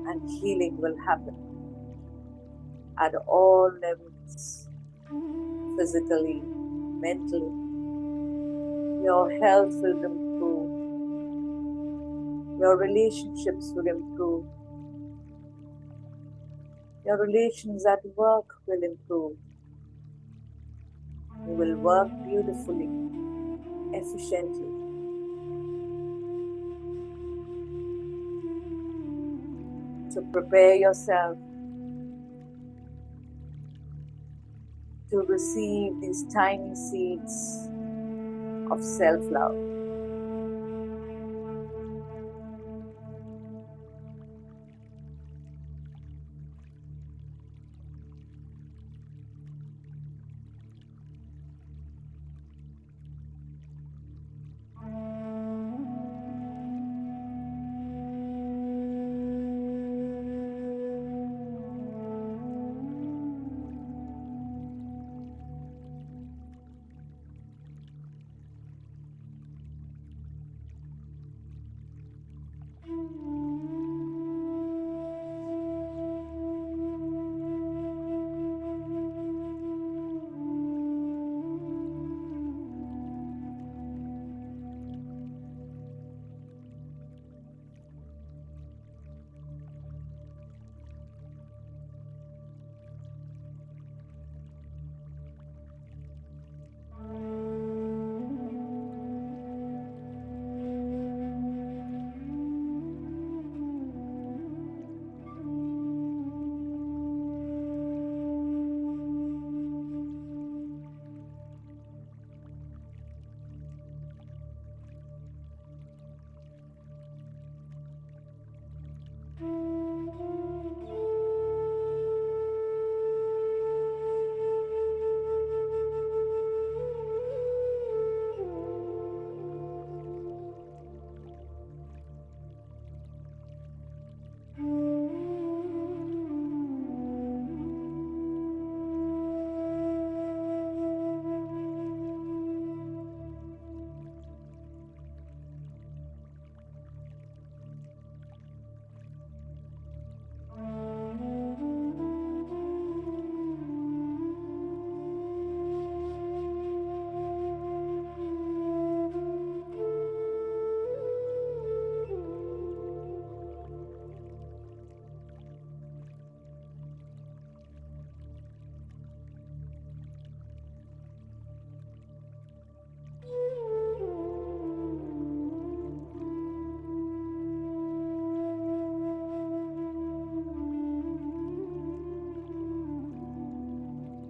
Speaker 1: and healing will happen at all levels, physically, mentally. Your health will improve, your relationships will improve, your relations at work will improve. You will work beautifully, efficiently. So prepare yourself to receive these tiny seeds of self-love.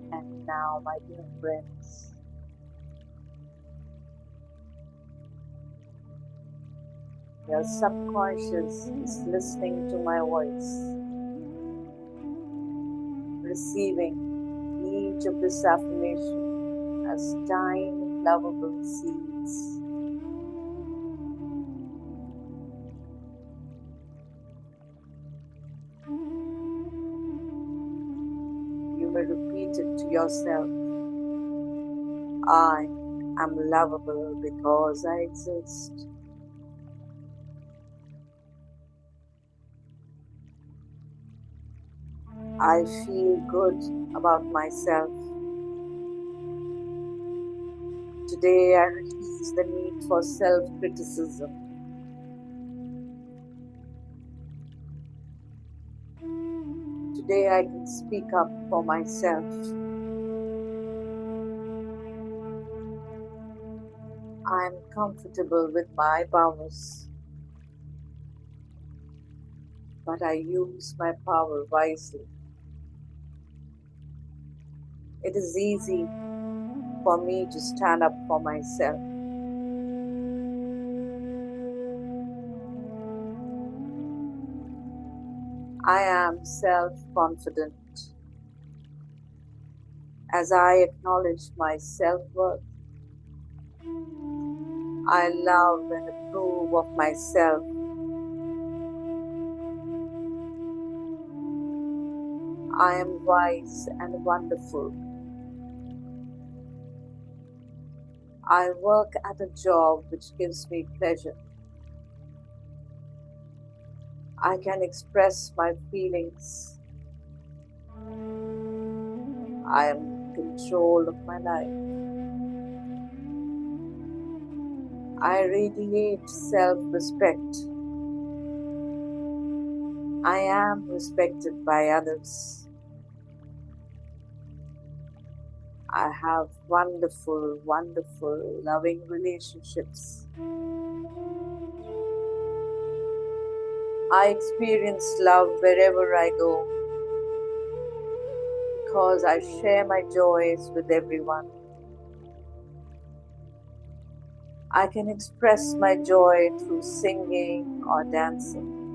Speaker 1: And now, my dear friends, your subconscious is listening to my voice, receiving each of this affirmation as tiny, lovable seeds. You may repeat it to yourself. I am lovable because I exist. I feel good about myself. Today I release the need for self-criticism. Today I can speak up for myself. I am comfortable with my powers, but I use my power wisely. It is easy for me to stand up for myself. I am self-confident. As I acknowledge my self-worth, I love and approve of myself. I am wise and wonderful. I work at a job which gives me pleasure. I can express my feelings. I am in control of my life. I radiate self-respect. I am respected by others. I have wonderful, wonderful, loving relationships. I experience love wherever I go because I share my joys with everyone. I can express my joy through singing or dancing.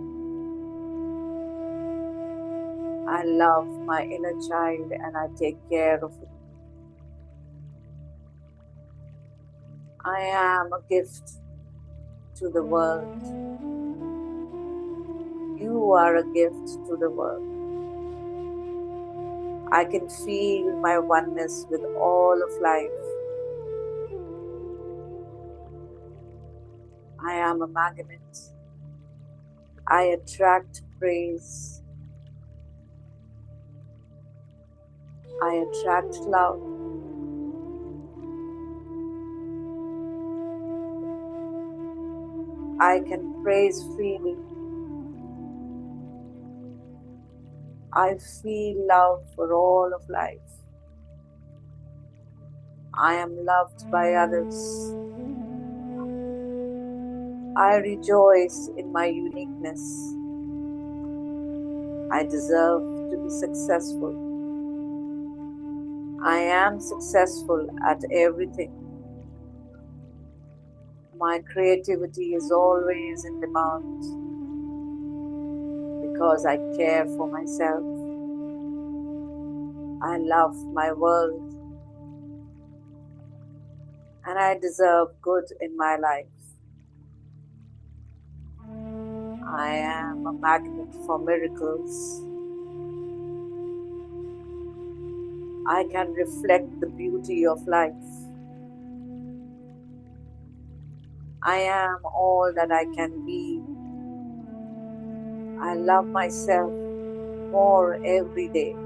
Speaker 1: I love my inner child and I take care of it. I am a gift to the world. You are a gift to the world. I can feel my oneness with all of life. I am a magnet. I attract praise. I attract love. I can praise freely. I feel love for all of life. I am loved by others. I rejoice in my uniqueness. I deserve to be successful. I am successful at everything. My creativity is always in demand because I care for myself. I love my world and I deserve good in my life. I am a magnet for miracles. I can reflect the beauty of life. I am all that I can be. I love myself more every day.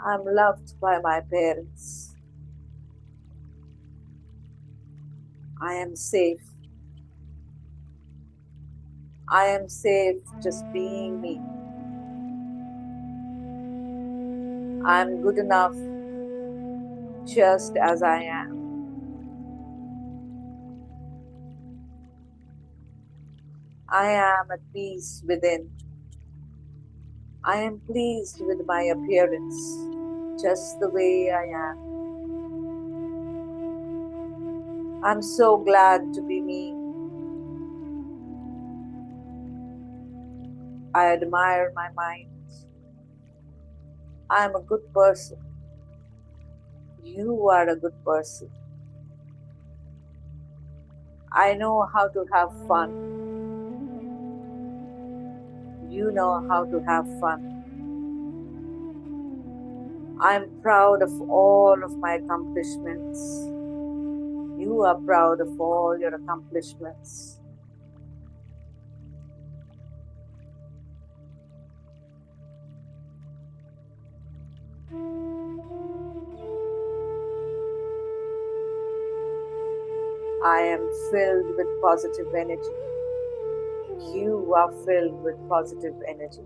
Speaker 1: I'm loved by my parents. I am safe. I am safe just being me. I'm good enough just as I am. I am at peace within. I am pleased with my appearance, just the way I am. I'm so glad to be me. I admire my mind. I'm a good person. You are a good person. I know how to have fun. You know how to have fun. I'm proud of all of my accomplishments. You are proud of all your accomplishments. I am filled with positive energy. You are filled with positive energy.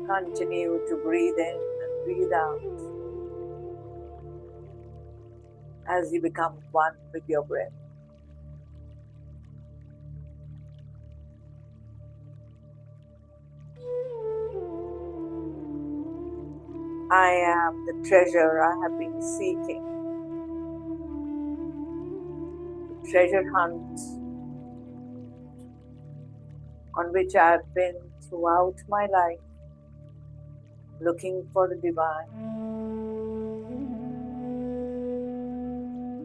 Speaker 1: Continue to breathe in and breathe out as you become one with your breath. I am the treasure I have been seeking. The treasure hunt on which I have been throughout my life, looking for the divine.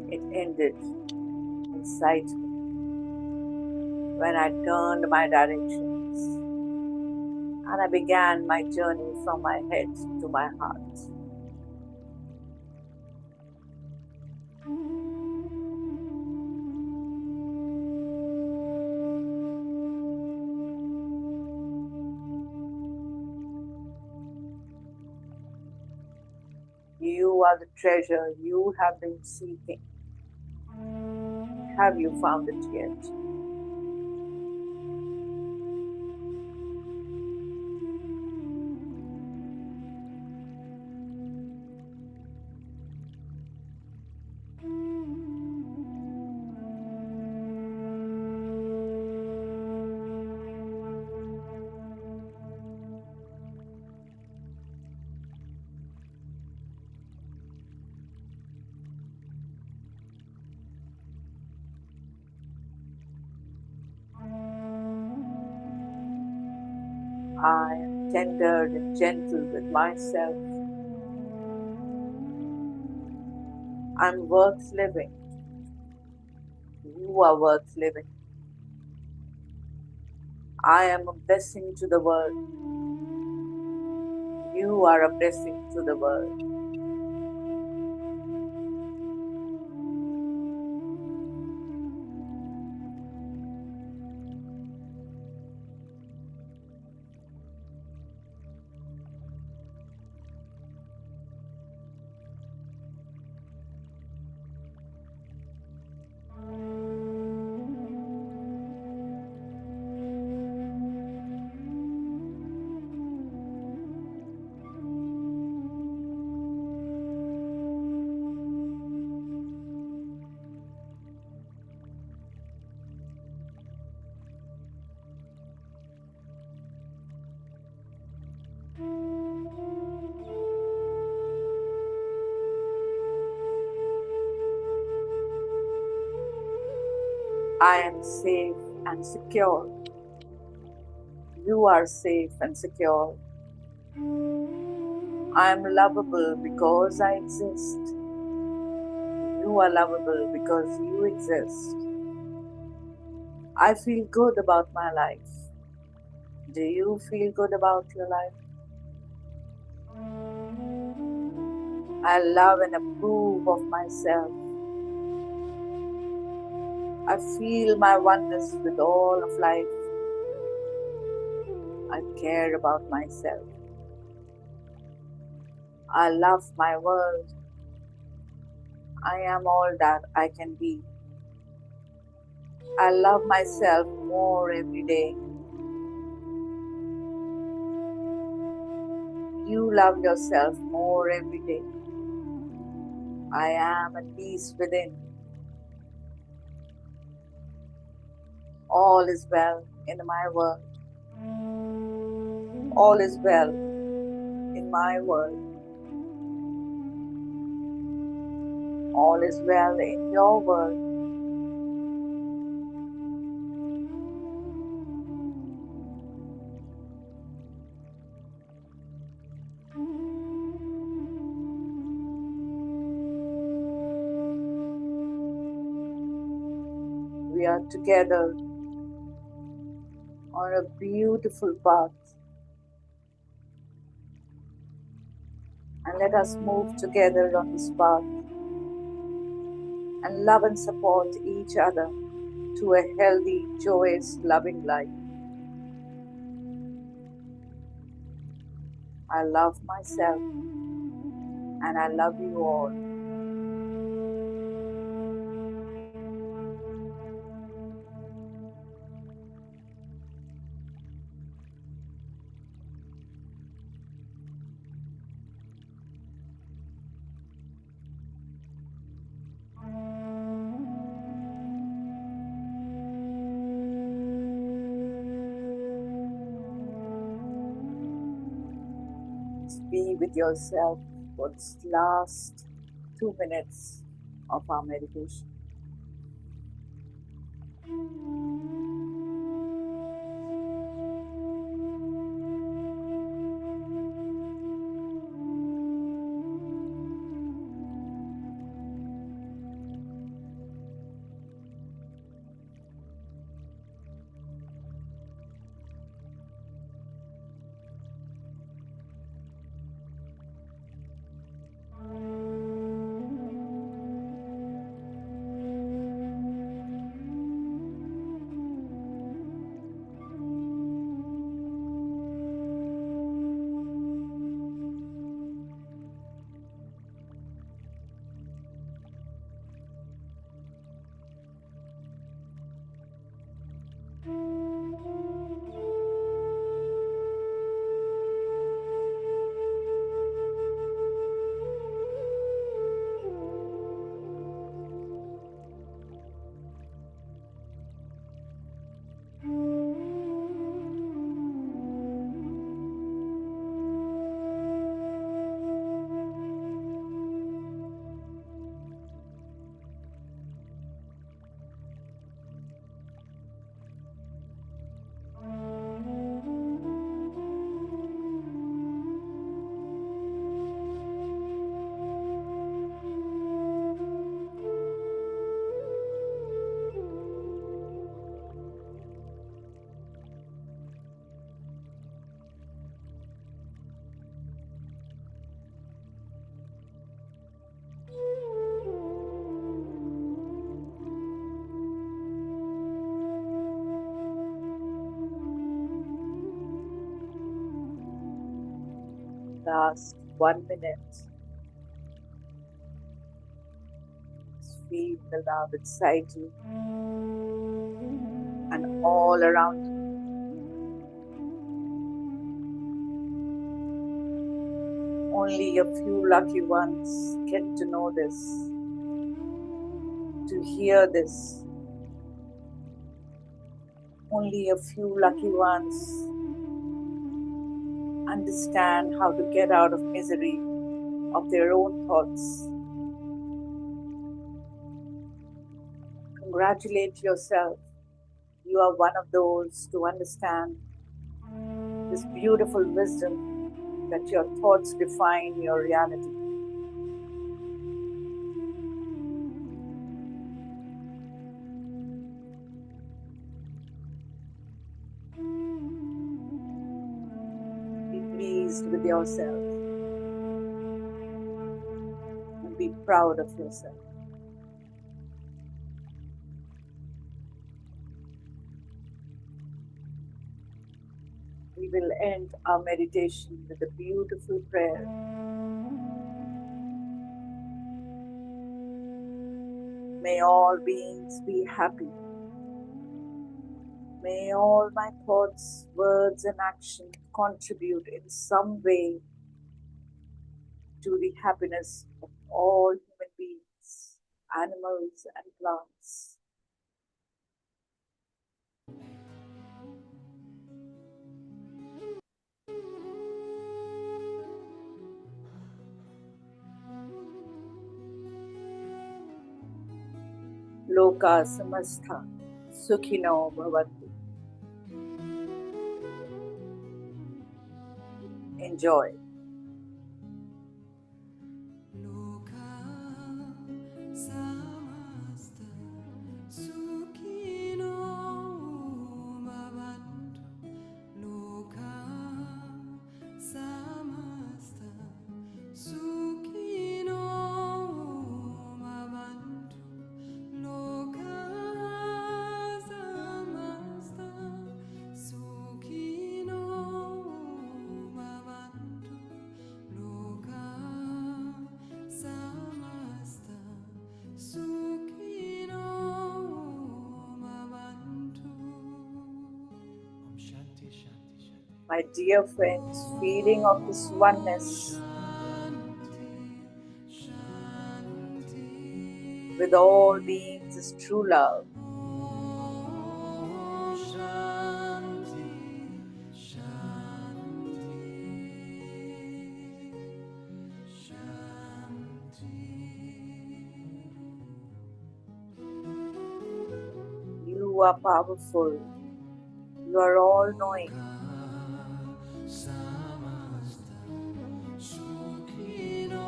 Speaker 1: It ended inside me when I turned my directions and I began my journey from my head to my heart. You are the treasure you have been seeking. Have you found it yet? I am tender and gentle with myself. I'm worth living. You are worth living. I am a blessing to the world. You are a blessing to the world. I am safe and secure. You are safe and secure. I am lovable because I exist. You are lovable because you exist. I feel good about my life. Do you feel good about your life? I love and approve of myself. I feel my oneness with all of life. I care about myself. I love my world. I am all that I can be. I love myself more every day. You love yourself more every day. I am at peace within. All is well in my world. All is well in my world. All is well in your world. We are together on a beautiful path. And let us move together on this path and love and support each other to a healthy, joyous, loving life. I love myself and I love you all. Be with yourself for this last 2 minutes of our meditation. last 1 minute. Feel the love inside you and all around you. Only a few lucky ones get to know this, to hear this. Only a few lucky ones understand how to get out of misery of their own thoughts. Congratulate yourself. You are one of those to understand this beautiful wisdom that your thoughts define your reality. Be pleased with yourself and be proud of yourself. We will end our meditation with a beautiful prayer. May all beings be happy. May all my thoughts, words, and actions contribute in some way to the happiness of all human beings, animals, and plants. Loka samastha sukhino bhavantu. Enjoy. My dear friends, feeling of this oneness with all beings is true love. You are powerful. You are all knowing.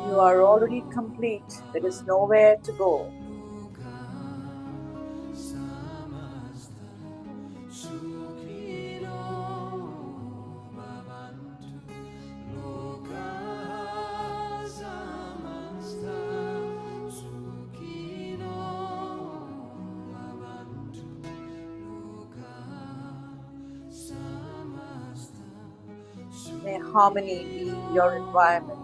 Speaker 1: You are already complete. There is nowhere to go. May harmony be your environment.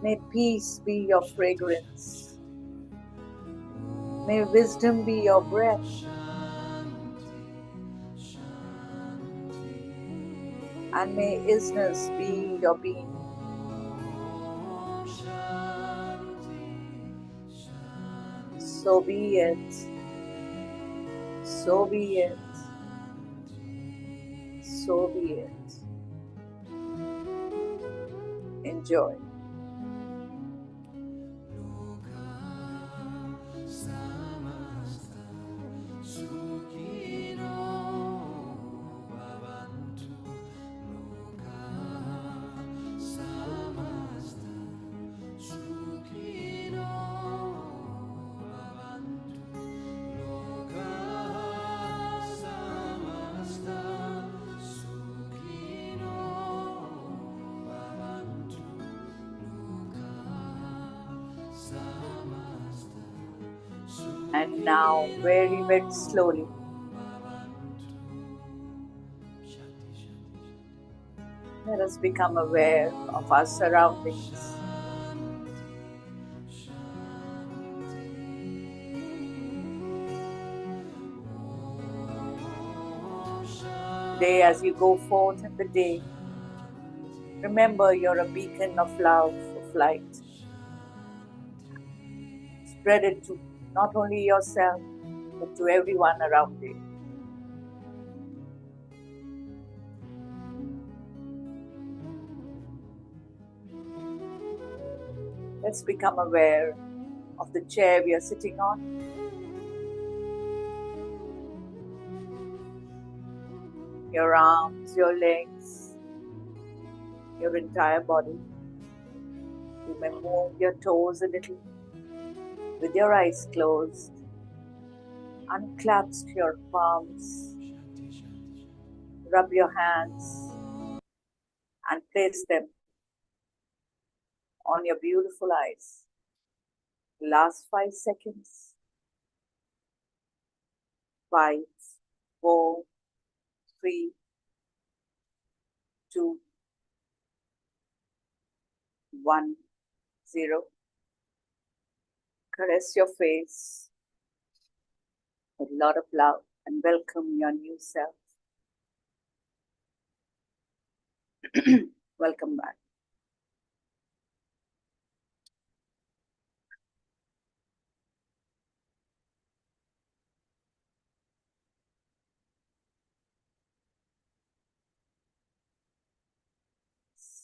Speaker 1: May peace be your fragrance. May wisdom be your breath. And may isness be your being. So be it. So be it. So be it. Enjoy. And now, very, very slowly, let Let's become aware of our surroundings. Today, as you go forth in the day, remember you're a beacon of love, of light. Spread it to not only yourself, but to everyone around you. Let's become aware of the chair we are sitting on. Your arms, your legs, your entire body. You may move your toes a little with your eyes closed. Unclasp your palms. Rub your hands and place them on your beautiful eyes. Last 5 seconds. 5, 4, 3, 2, 1, 0. Caress your face with a lot of love and welcome your new self. Welcome back.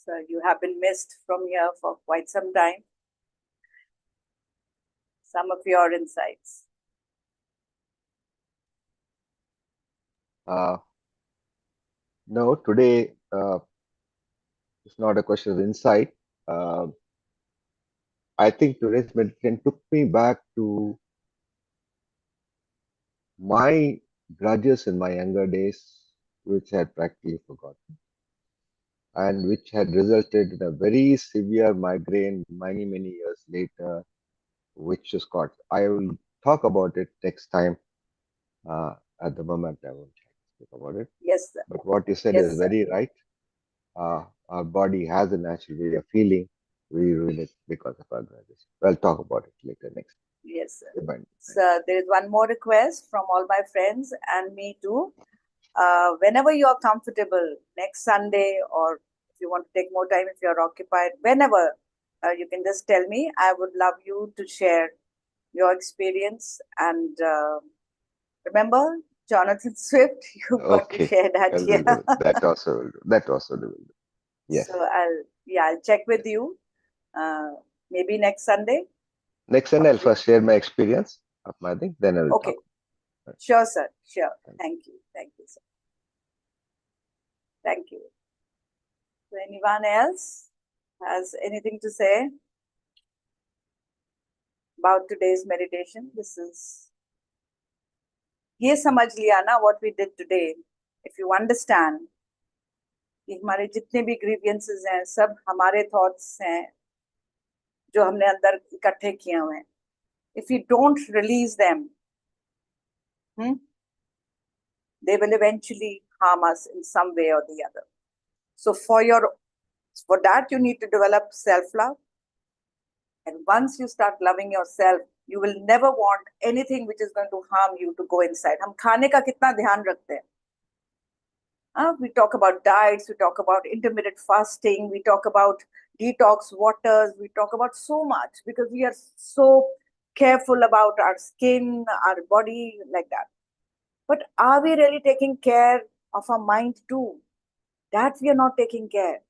Speaker 1: So you have been missed from here for quite some time. Some of your insights.
Speaker 2: No, today it's not a question of insight. I think today's meditation took me back to my grudges in my younger days, which I had practically forgotten, and which had resulted in a very severe migraine many years later, which is caught. I will talk about it next time. At the moment, I won't speak about it.
Speaker 1: Yes, sir.
Speaker 2: But what you said
Speaker 1: Yes,
Speaker 2: is
Speaker 1: sir.
Speaker 2: very right. Our body has a natural way of feeling. We ruin it because of our grudges. I'll talk about it later next.
Speaker 1: Yes, sir.
Speaker 2: Remind me.
Speaker 1: So there is one more request from all my friends and me too. Whenever you are comfortable, next Sunday, or if you want to take more time, if you're occupied, whenever you can just tell me. I would love you to share your experience. And remember, Jonathan Swift, you've got to
Speaker 2: Okay.
Speaker 1: share that
Speaker 2: I'll
Speaker 1: here.
Speaker 2: do that also will do. That also will do. Yes.
Speaker 1: So I'll check with you. Maybe next Sunday.
Speaker 2: Next Sunday, I'll first share my experience of my thing, then I will
Speaker 1: Okay.
Speaker 2: talk.
Speaker 1: Sure, sir. Sure. Thank you. Thank you, sir. Thank you. So anyone else has anything to say about today's meditation? This is ये समझ लिया ना what we did today. If you understand कि हमारे जितने भी grievances हैं सब हमारे thoughts हैं जो हमने अंदर इकट्ठे किए हुए हैं. If you don't release them, they will eventually harm us in some way or the other. So for that you need to develop self-love. And once you start loving yourself, you will never want anything which is going to harm you to go inside. हम खाने का कितना ध्यान रखते हैं? We talk about diets, we talk about intermittent fasting, we talk about detox waters, we talk about so much because we are so careful about our skin, our body, like that. But are we really taking care of our mind too? That we are not taking care.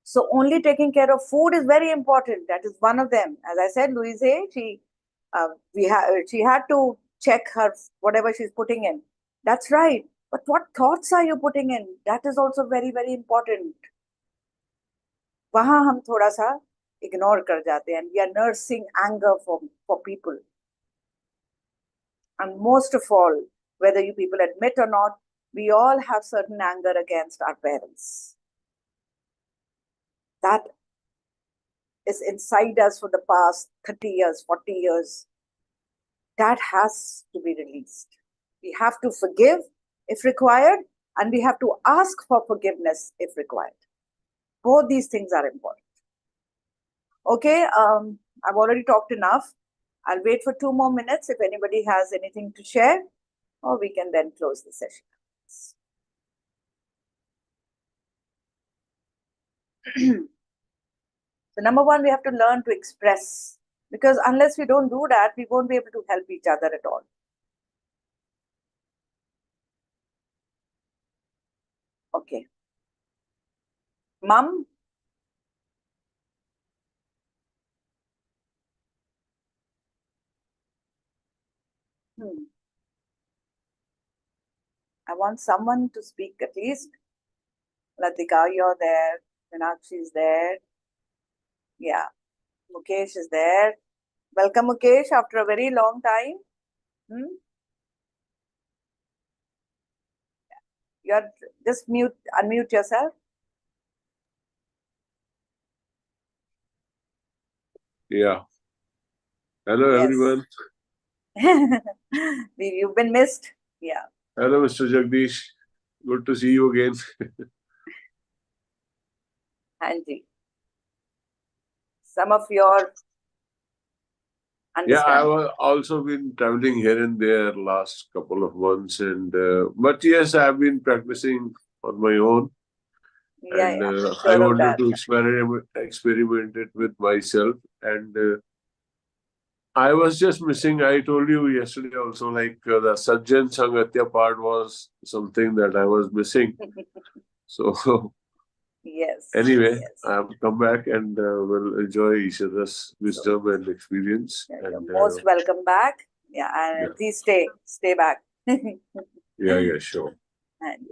Speaker 1: So only taking care of food is very important. That is one of them. As I said, Louise Hay, she had to check her whatever she's putting in. That's right. But what thoughts are you putting in? That is also very important. वहाँ हम थोड़ा सा ignore कर जाते हैं. And we are nursing anger for people. And most of all, whether you people admit or not, we all have certain anger against our parents. That is inside us for the past 30 years, 40 years. That has to be released. We have to forgive if required, and we have to ask for forgiveness if required. Both these things are important. Okay, I've already talked enough. I'll wait for 2 more minutes if anybody has anything to share, or we can then close the session. So number one, we have to learn to express, because unless we don't do that, we won't be able to help each other at all. Okay. Mom? I want someone to speak at least. Latika, you're there. Meenakshi is there. Yeah. Mukesh is there. Welcome, Mukesh, after a very long time. You're just unmute yourself.
Speaker 3: Yeah. Hello,
Speaker 1: Yes.
Speaker 3: everyone.
Speaker 1: You've been missed. Yeah.
Speaker 3: Hello, Mr. Jagdish. Good to see you again.
Speaker 1: Anji. Some of your
Speaker 3: Yeah,
Speaker 1: understanding.
Speaker 3: I've also been traveling here and there last couple of months, and but yes, I've been practicing on my own,
Speaker 1: Yeah,
Speaker 3: and
Speaker 1: yeah.
Speaker 3: I
Speaker 1: Sure of
Speaker 3: wanted
Speaker 1: that.
Speaker 3: to experiment it with myself, and I was just missing. I told you yesterday also, like the Sajjan Sangatya part was something that I was missing. So
Speaker 1: Yes.
Speaker 3: anyway,
Speaker 1: Yes.
Speaker 3: I've come back and we'll enjoy each other's wisdom and experience.
Speaker 1: Yeah,
Speaker 3: And
Speaker 1: you're most welcome back. Yeah, and
Speaker 3: yeah.
Speaker 1: please stay back.
Speaker 3: Yeah, sure.
Speaker 1: And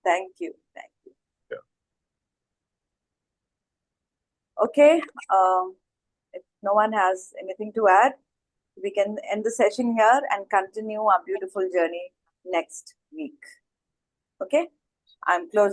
Speaker 1: thank you.
Speaker 3: Yeah.
Speaker 1: Okay. If no one has anything to add, we can end the session here and continue our beautiful journey next week. Okay. I'm closing.